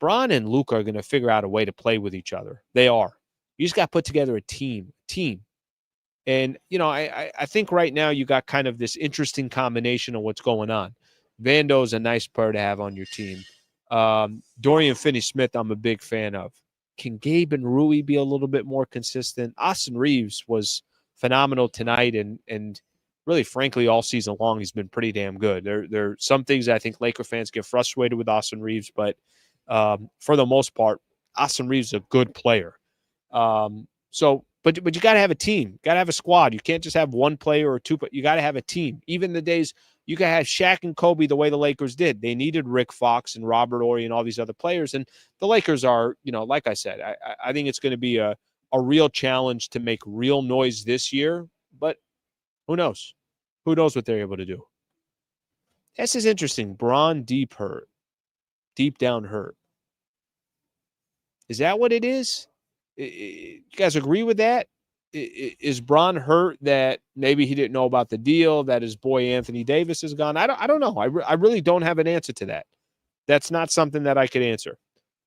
Bron and Luka are going to figure out a way to play with each other. They are. You just got to put together a team. And, I think right now you got kind of this interesting combination of what's going on. Vando is a nice player to have on your team. Dorian Finney-Smith, I'm a big fan of. Can Gabe and Rui be a little bit more consistent? Austin Reaves was phenomenal tonight, and really, frankly, all season long, he's been pretty damn good. There are some things I think Laker fans get frustrated with Austin Reaves, but for the most part, Austin Reaves is a good player. But you got to have a team. Got to have a squad. You can't just have one player or two, but you got to have a team. Even the days you got to have Shaq and Kobe the way the Lakers did. They needed Rick Fox and Robert Horry and all these other players. And the Lakers are, like I said, I think it's going to be a real challenge to make real noise this year. But who knows? Who knows what they're able to do? This is interesting. Bron deep down hurt. Is that what it is? You guys agree with that? Is Bron hurt that maybe he didn't know about the deal, that his boy Anthony Davis is gone? I don't know. I really don't have an answer to that. That's not something that I could answer.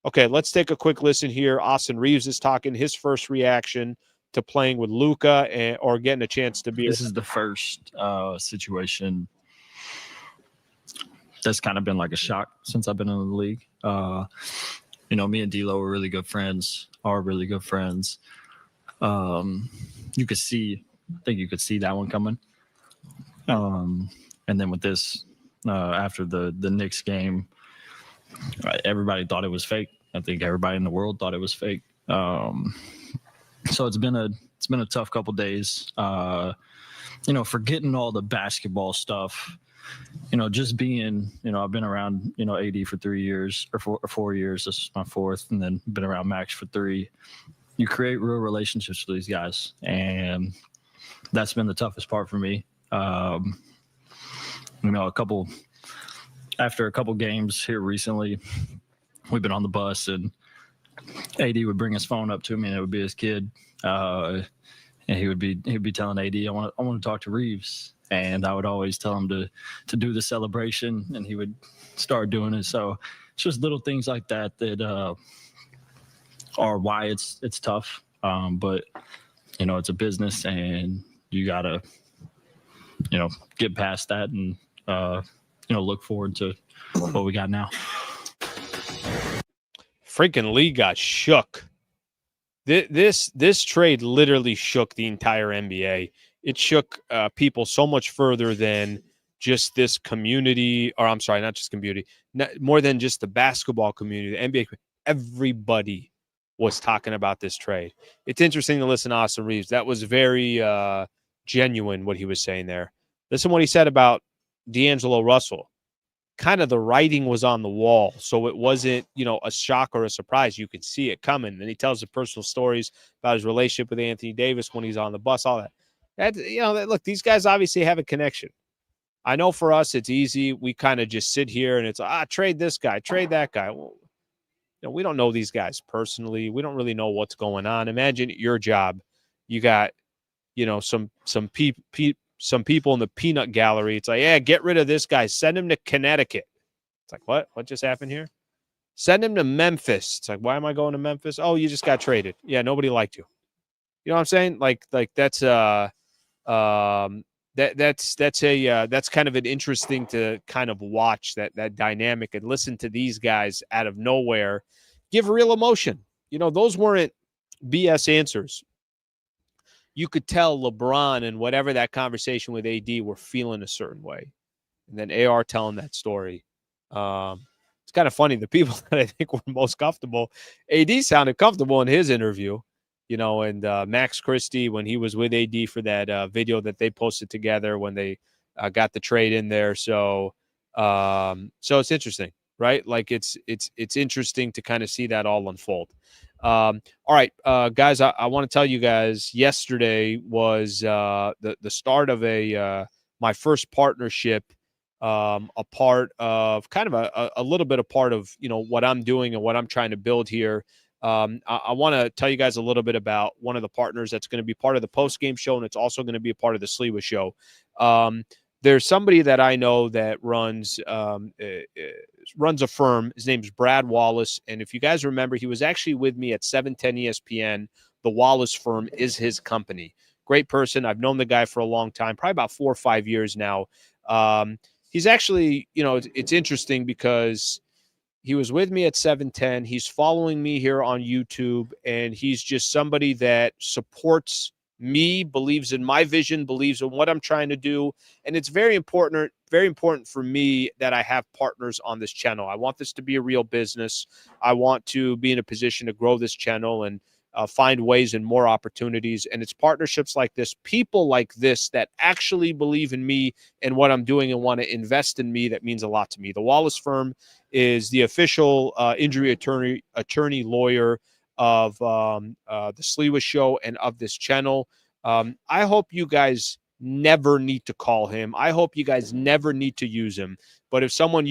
Okay, let's take a quick listen here. Austin Reaves is talking his first reaction to playing with Luka or getting a chance to be. This is the first situation that's kind of been like a shock since I've been in the league. Me and D'Lo are really good friends. You could see, I think you could see that one coming. And then with this, after the Knicks game, everybody thought it was fake. I think everybody in the world thought it was fake. So it's been a tough couple days. Forgetting all the basketball stuff. Just being, I've been around, AD for 3 years or 4 years. This is my fourth, and then been around Max for 3. You create real relationships with these guys, and that's been the toughest part for me. After a couple games here recently, we've been on the bus, and AD would bring his phone up to me, and it would be his kid, and he would be telling AD, I want to talk to Reaves. And I would always tell him to do the celebration, and he would start doing it. So it's just little things like that are why it's tough. But it's a business, and you gotta get past that and look forward to what we got now. Freaking league got shook. This trade literally shook the entire NBA. It shook people so much further than just this community, or I'm sorry, not just community, more than just the basketball community, the NBA. Everybody was talking about this trade. It's interesting to listen to Austin Reaves. That was very genuine, what he was saying there. Listen to what he said about D'Angelo Russell. Kind of the writing was on the wall, so it wasn't, a shock or a surprise. You could see it coming. And he tells the personal stories about his relationship with Anthony Davis when he's on the bus, all that. Look, these guys obviously have a connection. I know for us it's easy. We kind of just sit here and it's trade this guy, trade that guy. Well, we don't know these guys personally. We don't really know what's going on. Imagine your job. You got, some people in the peanut gallery. It's like, yeah, get rid of this guy. Send him to Connecticut. It's like, what? What just happened here? Send him to Memphis. It's like, why am I going to Memphis? Oh, you just got traded. Yeah, nobody liked you. You know what I'm saying? Like that's that's kind of an interesting to kind of watch that dynamic and listen to these guys out of nowhere give real emotion. Those weren't BS answers. You could tell LeBron and whatever that conversation with AD were feeling a certain way. And then AR telling that story. It's kind of funny. The people that I think were most comfortable, AD sounded comfortable in his interview, and Max Christie, when he was with AD for that video that they posted together when they got the trade in there. So it's interesting, right? Like it's interesting to kind of see that all unfold. All right, guys, I want to tell you guys, yesterday was the start of my first partnership, a part of kind of a little bit a part of, what I'm doing and what I'm trying to build here. I want to tell you guys a little bit about one of the partners that's going to be part of the post-game show, and it's also going to be a part of the Sliwa show. There's somebody that I know that runs a firm. His name's Brad Wallace. And if you guys remember, he was actually with me at 710 ESPN. The Wallace firm is his company. Great person. I've known the guy for a long time, probably about 4 or 5 years now. He's actually, it's interesting because he was with me at 710. He's following me here on YouTube, and he's just somebody that supports me, believes in my vision, believes in what I'm trying to do. And it's very important for me that I have partners on this channel. I want this to be a real business. I want to be in a position to grow this channel and find ways and more opportunities. And it's partnerships like this, people like this that actually believe in me and what I'm doing and want to invest in me, that means a lot to me. The Wallace firm is the official injury attorney lawyer of the Sliwa show and of this channel. I hope you guys never need to call him. I hope you guys never need to use him. But if someone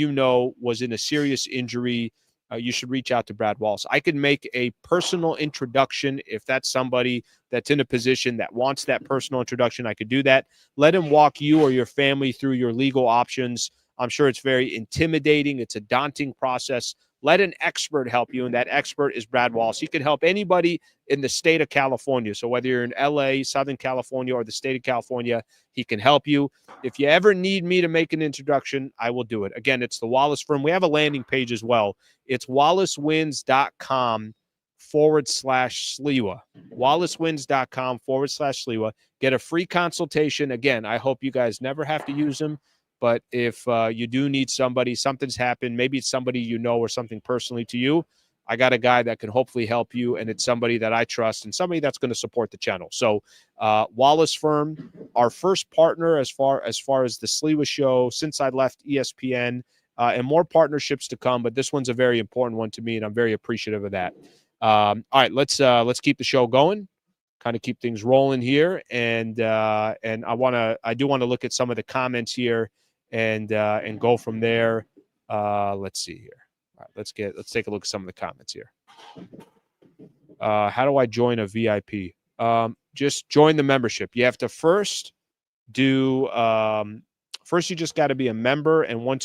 was in a serious injury, you should reach out to Brad Wallace. I can make a personal introduction if that's somebody that's in a position that wants that personal introduction. I could do that. Let him walk you or your family through your legal options. I'm sure it's very intimidating. It's a daunting process. Let an expert help you, and that expert is Brad Wallace. He can help anybody in the state of California. So whether you're in LA, Southern California, or the state of California, he can help you. If you ever need me to make an introduction, I will do it. Again, it's the Wallace firm. We have a landing page as well. It's wallacewins.com/Sliwa. wallacewins.com/Sliwa. Get a free consultation. Again, I hope you guys never have to use them. But if you do need somebody, something's happened, maybe it's somebody or something personally to you, I got a guy that can hopefully help you, and it's somebody that I trust and somebody that's going to support the channel. So Wallace firm, our first partner as far as the Sliwa show since I left ESPN, and more partnerships to come, but this one's a very important one to me, and I'm very appreciative of that. All right, let's keep the show going. Kind of keep things rolling here, and I do want to look at some of the comments here and go from there. Let's see here. All right, let's take a look at some of the comments here. How do I join a VIP? Just join the membership. You have to first you just got to be a member, and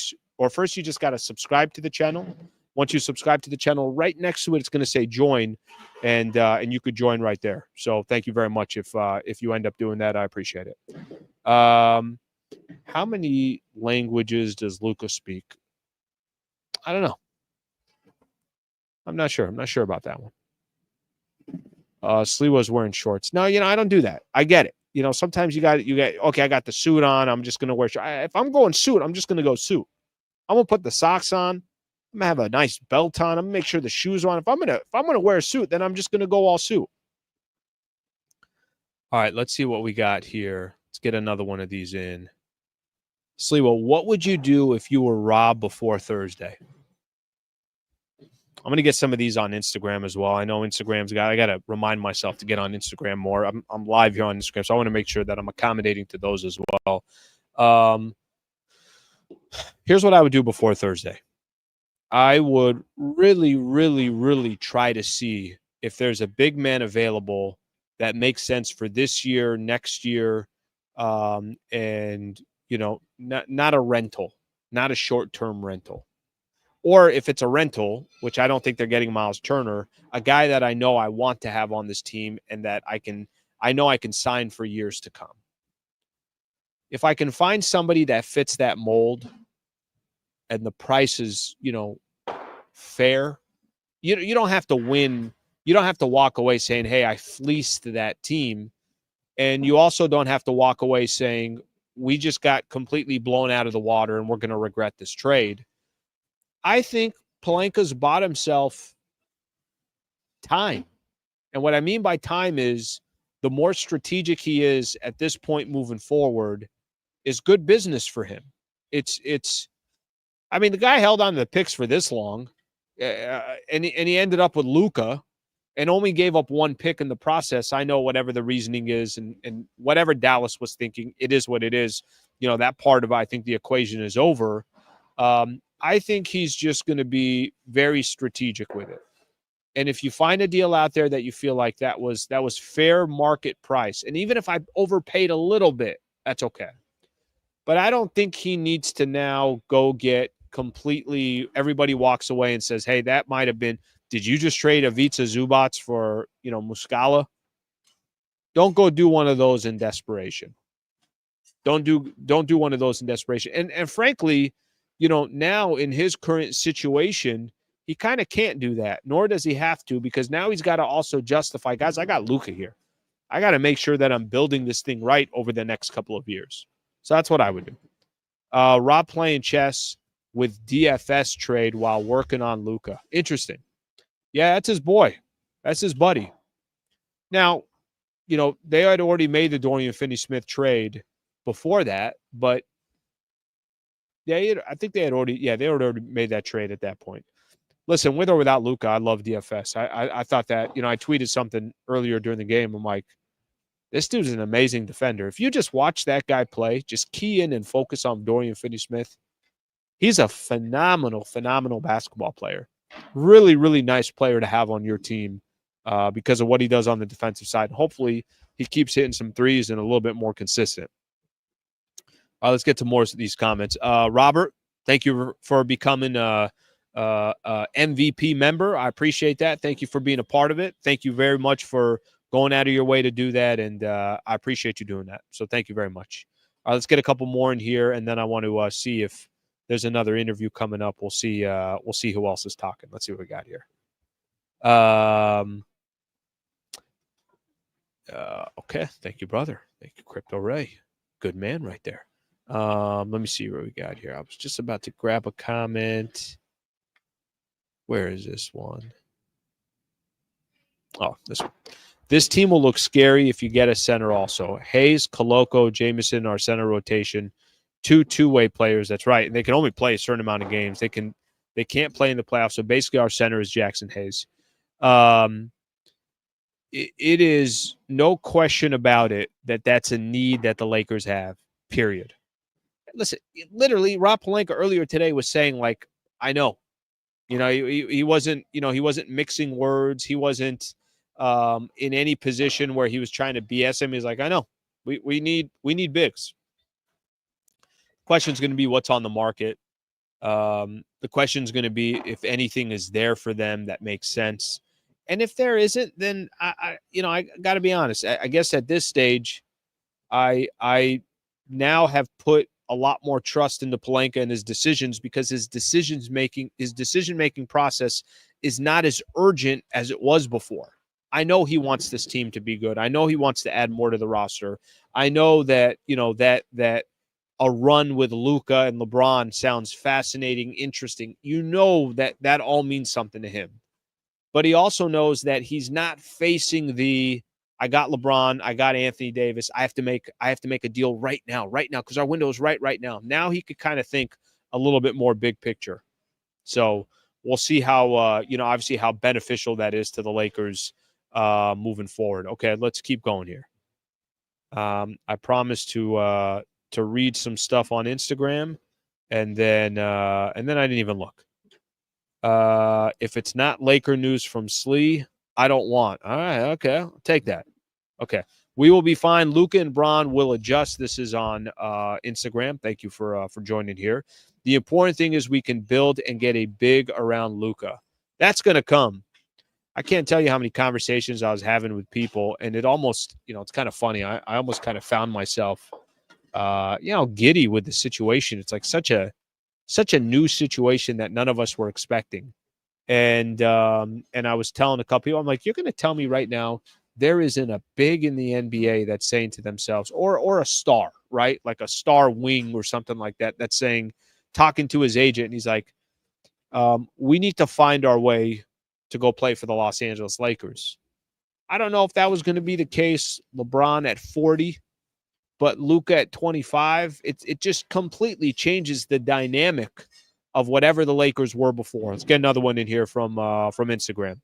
first you just got to subscribe to the channel. Once you subscribe to the channel, right next to it, it's going to say join, and you could join right there. So thank you very much. If you end up doing that, I appreciate it. How many languages does Luka speak? I don't know. I'm not sure. I'm not sure about that one. Sliwa's wearing shorts. No, I don't do that. I get it. Sometimes you get, okay, I got the suit on. I'm just going to wear shorts. If I'm going suit, I'm just going to go suit. I'm going to put the socks on. I'm going to have a nice belt on. I'm going to make sure the shoes are on. If I'm going to wear a suit, then I'm just going to go all suit. All right, let's see what we got here. Let's get another one of these in. Sliwa, what would you do if you were robbed before Thursday? I'm going to get some of these on Instagram as well. I know I got to remind myself to get on Instagram more. I'm live here on Instagram, so I want to make sure that I'm accommodating to those as well. Here's what I would do before Thursday. I would really, really, really try to see if there's a big man available that makes sense for this year, next year, and not a rental, not a short-term rental. Or if it's a rental, which I don't think they're getting Miles Turner, a guy that I know I want to have on this team and that I know I can sign for years to come. if I can find somebody that fits that mold and the price is, fair, you don't have to win. You don't have to walk away saying, hey, I fleeced that team. And you also don't have to walk away saying, we just got completely blown out of the water and we're going to regret this trade. I think Pelinka's bought himself time. And what I mean by time is the more strategic he is at this point moving forward is good business for him. I mean, the guy held on to the picks for this long, and he ended up with Luka and only gave up one pick in the process. I know whatever the reasoning is and whatever Dallas was thinking, it is what it is. That part of, I think, the equation is over. I think he's just going to be very strategic with it. And if you find a deal out there that you feel like that was fair market price, and even if I overpaid a little bit, that's okay. But I don't think he needs to now go get completely, everybody walks away and says, hey, that might have been, did you just trade Ivica Zubats for, Muscala? Don't go do one of those in desperation. Don't do one of those in desperation. And frankly, now in his current situation, he kind of can't do that, nor does he have to, because now he's got to also justify, guys, I got Luka here. I got to make sure that I'm building this thing right over the next couple of years. So that's what I would do. Rob playing chess with DFS trade while working on Luka. Interesting. Yeah, that's his boy. That's his buddy. Now, they had already made the Dorian Finney-Smith trade before that, but I think they had already made that trade at that point. Listen, with or without Luka, I love DFS. I thought that, I tweeted something earlier during the game. I'm like, this dude's an amazing defender. If you just watch that guy play, just key in and focus on Dorian Finney-Smith, he's a phenomenal, phenomenal basketball player. Really, really nice player to have on your team because of what he does on the defensive side. Hopefully, he keeps hitting some threes and a little bit more consistent. Let's get to more of these comments. Robert, thank you for becoming MVP member. I appreciate that. Thank you for being a part of it. Thank you very much for going out of your way to do that, and I appreciate you doing that. So thank you very much. Let's get a couple more in here, and then I want to see if there's another interview coming up. We'll see who else is talking. Let's see what we got here. Okay. Thank you, brother. Thank you, Crypto Ray. Good man right there. Let me see what we got here. I was just about to grab a comment. Where is this one? Oh, this one. This team will look scary if you get a center also. Hayes, Koloko, Jameson, our center rotation. Two-way players. That's right. And they can only play a certain amount of games. They can't play in the playoffs. So basically our center is Jackson Hayes. It is no question about it that that's a need that the Lakers have, period. Listen, literally, Rob Pelinka earlier today was saying, like, I know. He wasn't mixing words. He wasn't in any position where he was trying to BS him. He's like, I know. We need bigs. Question's going to be what's on the market. The question's going to be if anything is there for them that makes sense. And if there isn't, then I got to be honest. I guess at this stage, I now have put a lot more trust into Pelinka and his decisions because his decision-making process is not as urgent as it was before. I know he wants this team to be good. I know he wants to add more to the roster. I know that, that a run with Luka and LeBron sounds fascinating, interesting. That all means something to him. But he also knows that he's not facing I got LeBron, I got Anthony Davis. I have to make a deal right now, because our window is right now. Now he could kind of think a little bit more big picture. So we'll see how obviously how beneficial that is to the Lakers moving forward. Okay, let's keep going here. I promised to read some stuff on Instagram, and then I didn't even look. If it's not Laker news from Slee, I don't want. All right, okay, I'll take that. Okay, we will be fine. Luka and Bron will adjust. This is on Instagram. Thank you for joining here. The important thing is we can build and get a big around Luka. That's going to come. I can't tell you how many conversations I was having with people, and it almost, it's kind of funny. I almost kind of found myself giddy with the situation. It's like such a new situation that none of us were expecting. And I was telling a couple people, I'm like, you're going to tell me right now there isn't a big in the NBA that's saying to themselves, or a star, right? Like a star wing or something like that, that's saying, talking to his agent, and he's like, we need to find our way to go play for the Los Angeles Lakers. I don't know if that was going to be the case, LeBron at 40, but Luka at 25, it just completely changes the dynamic of whatever the Lakers were before. Let's get another one in here from Instagram.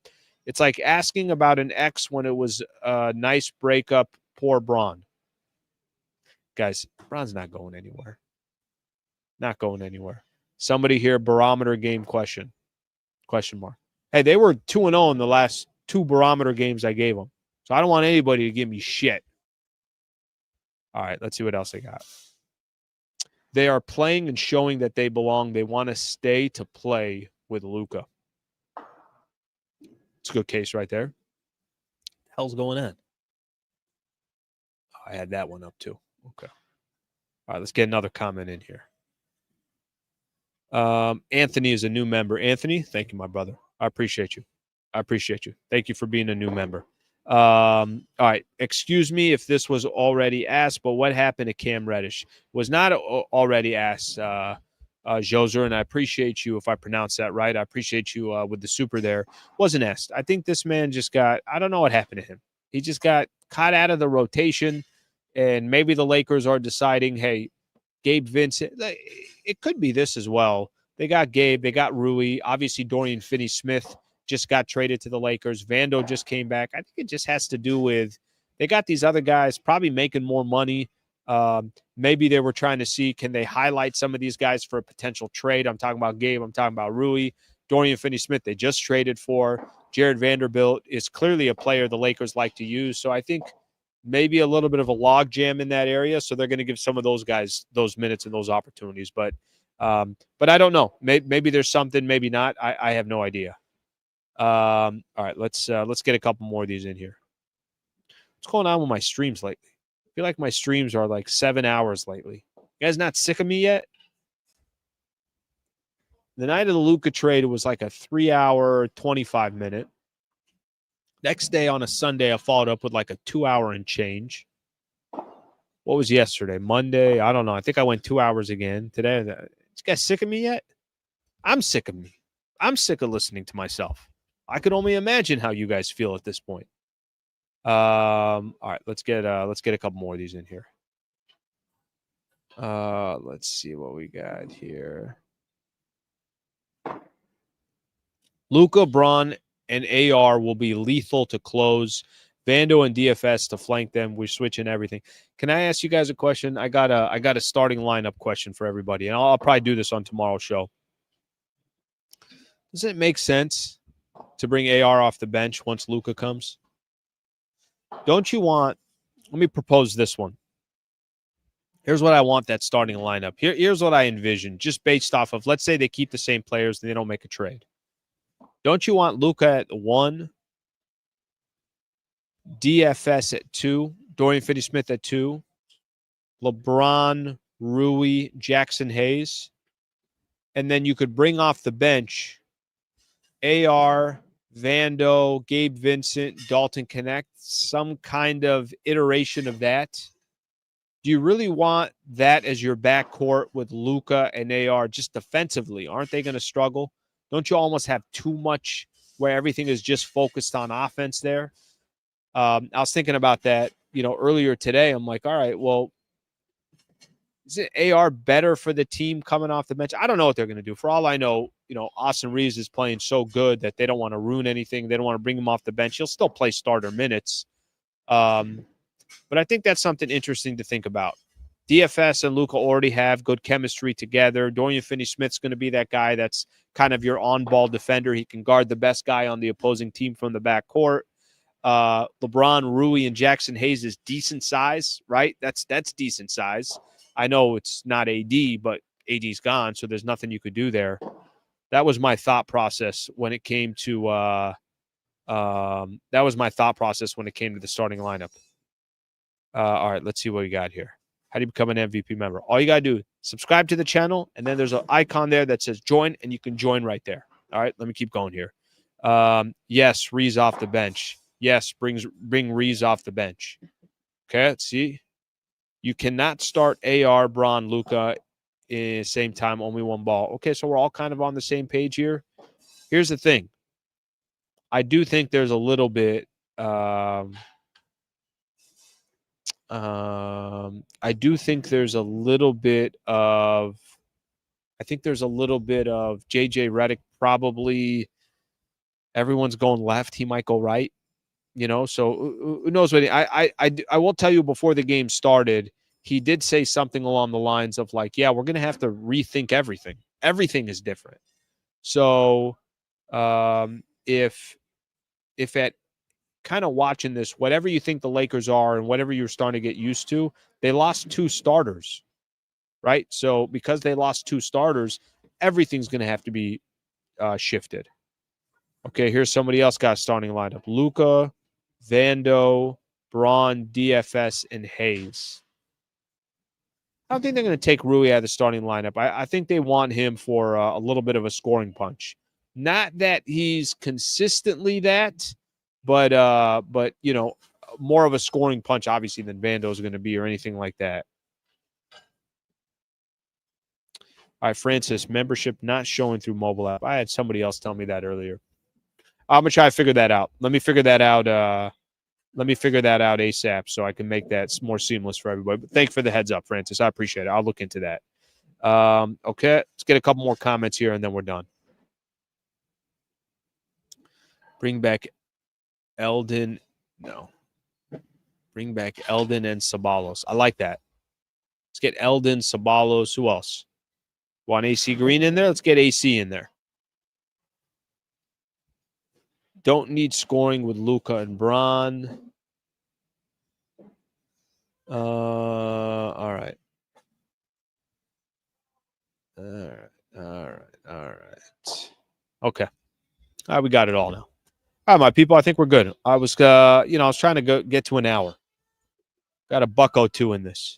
It's like asking about an ex when it was a nice breakup, poor Bron. Guys, Bron's not going anywhere. Not going anywhere. Somebody here, barometer game question. Question mark. Hey, they were 2-0 in the last 2 barometer games I gave them. So I don't want anybody to give me shit. All right, let's see what else they got. They are playing and showing that they belong. They want to stay to play with Luka. It's a good case right there. What the hell's going on? I had that one up too. Okay. All right, let's get another comment in here. Anthony is a new member. Anthony, thank you, my brother. I appreciate you. Thank you for being a new member. All right. Excuse me if this was already asked, but what happened to Cam Reddish? Was not already asked, Joser, and I appreciate you if I pronounced that right. I appreciate you with the super there. Wasn't asked. I think this man just got, I don't know what happened to him. He just got caught out of the rotation, and maybe the Lakers are deciding, hey, Gabe Vincent, it could be this as well. They got Gabe, they got Rui. Obviously, Dorian Finney-Smith just got traded to the Lakers. Vando just came back. I think it just has to do with they got these other guys probably making more money. Maybe they were trying to see, can they highlight some of these guys for a potential trade? I'm talking about Gabe. I'm talking about Rui. Dorian Finney-Smith, they just traded for. Jared Vanderbilt is clearly a player the Lakers like to use. So I think maybe a little bit of a log jam in that area. So they're going to give some of those guys those minutes and those opportunities. But I don't know. Maybe there's something, maybe not. I have no idea. All right, let's get a couple more of these in here. What's going on with my streams lately? I feel like my streams are like 7 hours lately. You guys not sick of me yet? The night of the Luka trade, it was like a 3-hour, 25-minute. Next day on a Sunday, I followed up with like a 2-hour and change. What was yesterday? Monday? I don't know. I think I went 2 hours again. Today, you guys sick of me yet? I'm sick of me. I'm sick of listening to myself. I could only imagine how you guys feel at this point. All right, let's get a couple more of these in here. Let's see what we got here. Luka, Bron, and AR will be lethal to close. Vando and DFS to flank them. We're switching everything. Can I ask you guys a question? I got a starting lineup question for everybody, and I'll probably do this on tomorrow's show. Does it make sense to bring AR off the bench once Luka comes? Don't you want – let me propose this one. Here's what I want that starting lineup. Here's what I envision, just based off of, let's say they keep the same players and they don't make a trade. Don't you want Luka at 1, DFS at 2, Dorian Finney-Smith at 2, LeBron, Rui, Jackson Hayes, and then you could bring off the bench AR, Vando, Gabe Vincent, Dalton Connect, some kind of iteration of that. Do you really want that as your backcourt with Luka and AR just defensively? Aren't they going to struggle? Don't you almost have too much where everything is just focused on offense there? I was thinking about that, earlier today. I'm like, all right, well, is it AR better for the team coming off the bench? I don't know what they're going to do. For all I know, Austin Reaves is playing so good that they don't want to ruin anything. They don't want to bring him off the bench. He'll still play starter minutes. But I think that's something interesting to think about. DFS and Luka already have good chemistry together. Dorian Finney-Smith's going to be that guy that's kind of your on-ball defender. He can guard the best guy on the opposing team from the backcourt. LeBron, Rui, and Jackson Hayes is decent size, right? That's decent size. I know it's not AD, but AD's gone, so there's nothing you could do there. That was my thought process when it came to the starting lineup. All right, let's see what we got here. How do you become an MVP member? All you got to do, subscribe to the channel, and then there's an icon there that says join, and you can join right there. All right, let me keep going here. Yes, Reaves off the bench. Yes, bring Reaves off the bench. Okay, let's see. You cannot start AR, Bron, Luka in the same time, only one ball. Okay, so we're all kind of on the same page here. Here's the thing. I do think there's a little bit I do think there's a little bit of JJ Redick probably everyone's going left. He might go right, so who knows what I will tell you before the game started, he did say something along the lines of like, yeah, we're going to have to rethink everything. Everything is different. So if at kind of watching this, whatever you think the Lakers are and whatever you're starting to get used to, they lost 2 starters, right? So because they lost 2 starters, everything's going to have to be shifted. Okay, here's somebody else got a starting lineup. Luka, Vando, Braun, DFS, and Hayes. I don't think they're going to take Rui out of the starting lineup. I think they want him for a little bit of a scoring punch. Not that he's consistently that, but more of a scoring punch, obviously, than Vando's going to be or anything like that. All right, Francis, membership not showing through mobile app. I had somebody else tell me that earlier. I'm going to try to figure that out. Let me figure that out ASAP so I can make that more seamless for everybody. But thanks for the heads up, Francis. I appreciate it. I'll look into that. Okay, let's get a couple more comments here, and then we're done. Bring back Eldon. No. Bring back Eldon and Sabalos. I like that. Let's get Eldon, Sabalos. Who else? Want AC Green in there? Let's get AC in there. Don't need scoring with Luka and Bron. All right. Okay. All right, we got it all now. All right, my people, I think we're good. I was trying to get to an hour. Got a $1.02 in this.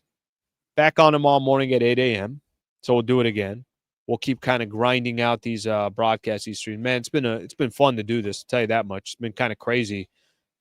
Back on tomorrow morning at 8 a.m. So we'll do it again. We'll keep kind of grinding out these broadcasts, these streams. Man, it's been fun to do this, to tell you that much. It's been kind of crazy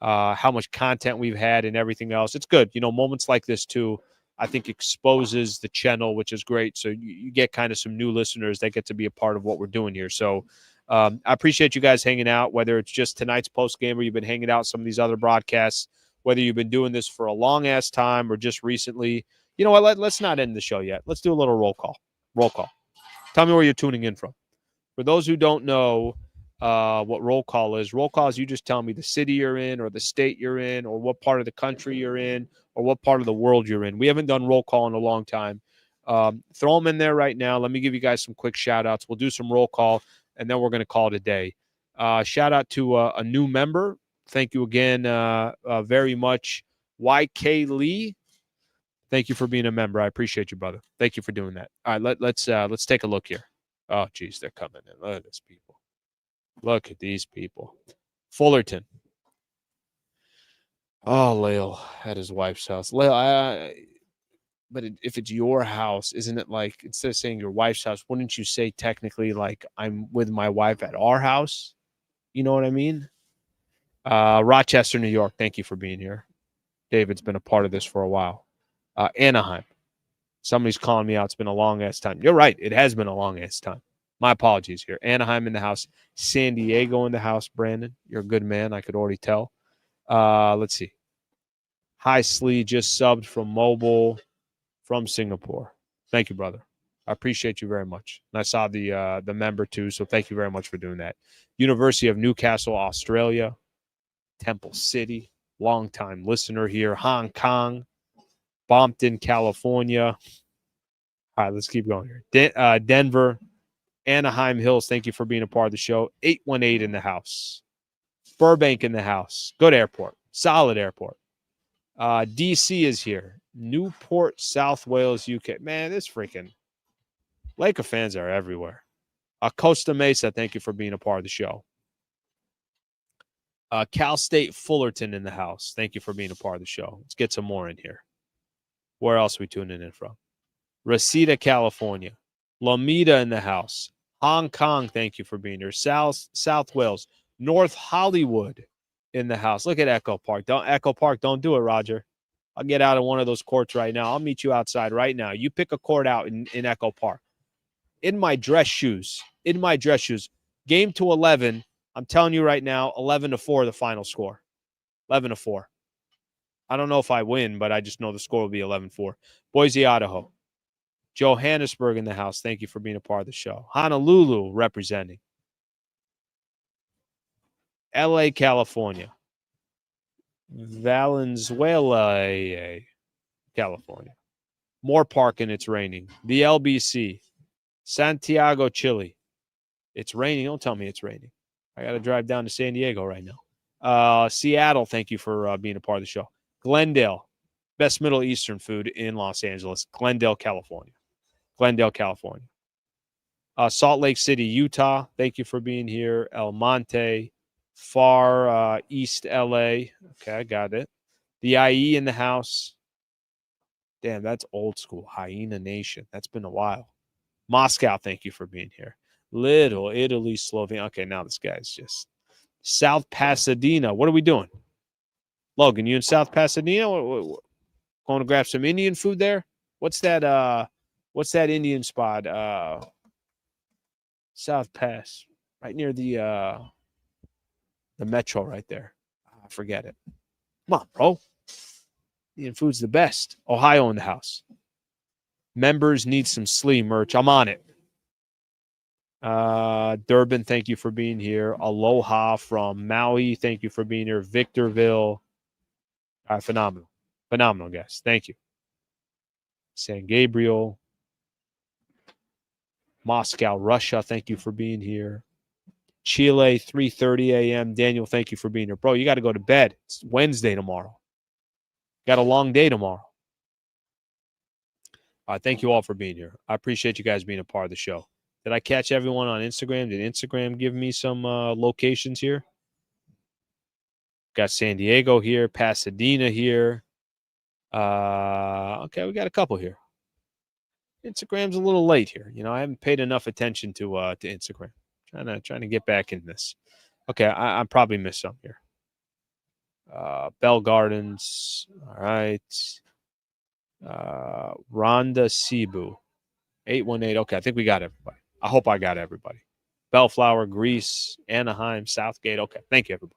how much content we've had and everything else. It's good. Moments like this, too, I think exposes the channel, which is great. So you get kind of some new listeners that get to be a part of what we're doing here. So I appreciate you guys hanging out, whether it's just tonight's post game or you've been hanging out some of these other broadcasts, whether you've been doing this for a long-ass time or just recently. You know what? Let's not end the show yet. Let's do a little roll call. Roll call. Tell me where you're tuning in from. For those who don't know what roll call is you just tell me the city you're in or the state you're in or what part of the country you're in or what part of the world you're in. We haven't done roll call in a long time. Throw them in there right now. Let me give you guys some quick shout-outs. We'll do some roll call, and then we're going to call it a day. Shout-out to a new member. Thank you again very much, YK Lee. Thank you for being a member. I appreciate you, brother. Thank you for doing that. All right, let's take a look here. Oh, geez, they're coming in. Look at these people. Look at these people. Fullerton. Oh, Lael at his wife's house. Lael, but if it's your house, isn't it like, instead of saying your wife's house, wouldn't you say technically like I'm with my wife at our house? You know what I mean? Rochester, New York. Thank you for being here. David's been a part of this for a while. Anaheim. Somebody's calling me out. It's been a long-ass time. You're right. It has been a long-ass time. My apologies here. Anaheim in the house. San Diego in the house, Brandon. You're a good man. I could already tell. Let's see. Hi, Slee. Just subbed from mobile from Singapore. Thank you, brother. I appreciate you very much. And I saw the member, too, so thank you very much for doing that. University of Newcastle, Australia. Temple City. Long-time listener here. Hong Kong. Bompton, California. All right, let's keep going here. Denver, Anaheim Hills, thank you for being a part of the show. 818 in the house. Burbank in the house. Good airport. Solid airport. DC is here. Newport, South Wales, UK. Man, this freaking Laker fans are everywhere. Costa Mesa, thank you for being a part of the show. Cal State Fullerton in the house. Thank you for being a part of the show. Let's get some more in here. Where else are we tuning in from? Reseda, California. Lomita in the house. Hong Kong, thank you for being here. South Wales. North Hollywood in the house. Look at Echo Park. Don't do it, Roger. I'll get out of one of those courts right now. I'll meet you outside right now. You pick a court out in Echo Park. In my dress shoes. Game to 11. I'm telling you right now, 11-4 the final score. 11-4. I don't know if I win, but I just know the score will be 11-4. Boise, Idaho. Johannesburg in the house. Thank you for being a part of the show. Honolulu representing. LA, California. Valenzuela, California. Moore Park and it's raining. The LBC. Santiago, Chile. It's raining. Don't tell me it's raining. I got to drive down to San Diego right now. Seattle, thank you for being a part of the show. Glendale, best Middle Eastern food in Los Angeles. Glendale, California. Salt Lake City, Utah, thank you for being here. El Monte, far East LA. Okay, I got it. The IE in the house. Damn, that's old school. Hyena Nation. That's been a while. Moscow, thank you for being here. Little Italy, Slovenia. Okay, now this guy's just South Pasadena. What are we doing? Logan, you in South Pasadena? Going to grab some Indian food there? What's that Indian spot? South Pass. Right near the metro right there. I forget it. Come on, bro. Indian food's the best. Ohio in the house. Members need some SLE merch. I'm on it. Durban, thank you for being here. Aloha from Maui, thank you for being here. Victorville. Phenomenal, guys. Thank you. San Gabriel. Moscow, Russia, thank you for being here. Chile, 3:30 a.m. Daniel, thank you for being here. Bro, you got to go to bed. It's Wednesday tomorrow. Got a long day tomorrow. Thank you all for being here. I appreciate you guys being a part of the show. Did I catch everyone on Instagram? Did Instagram give me some locations here? Got San Diego here, Pasadena here. Okay, we got a couple here. Instagram's a little late here. You know, I haven't paid enough attention to Instagram. Trying to get back in this. Okay, I probably missed some here. Bell Gardens. All right. Rhonda Cebu. 818. Okay, I think we got everybody. I hope I got everybody. Bellflower, Greece, Anaheim, Southgate. Okay, thank you, everybody.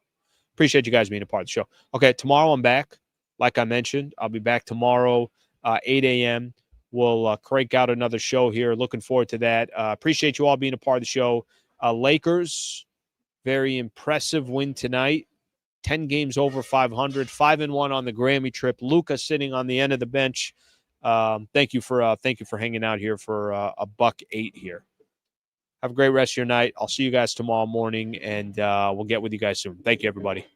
Appreciate you guys being a part of the show. Okay, tomorrow I'm back. Like I mentioned, I'll be back tomorrow, 8 a.m. We'll crank out another show here. Looking forward to that. Appreciate you all being a part of the show. Lakers, very impressive win tonight. 10 games over 500, 5-1 on the Grammy trip. Luka sitting on the end of the bench. Thank you for hanging out here for $1.08 here. Have a great rest of your night. I'll see you guys tomorrow morning, and we'll get with you guys soon. Thank you, everybody.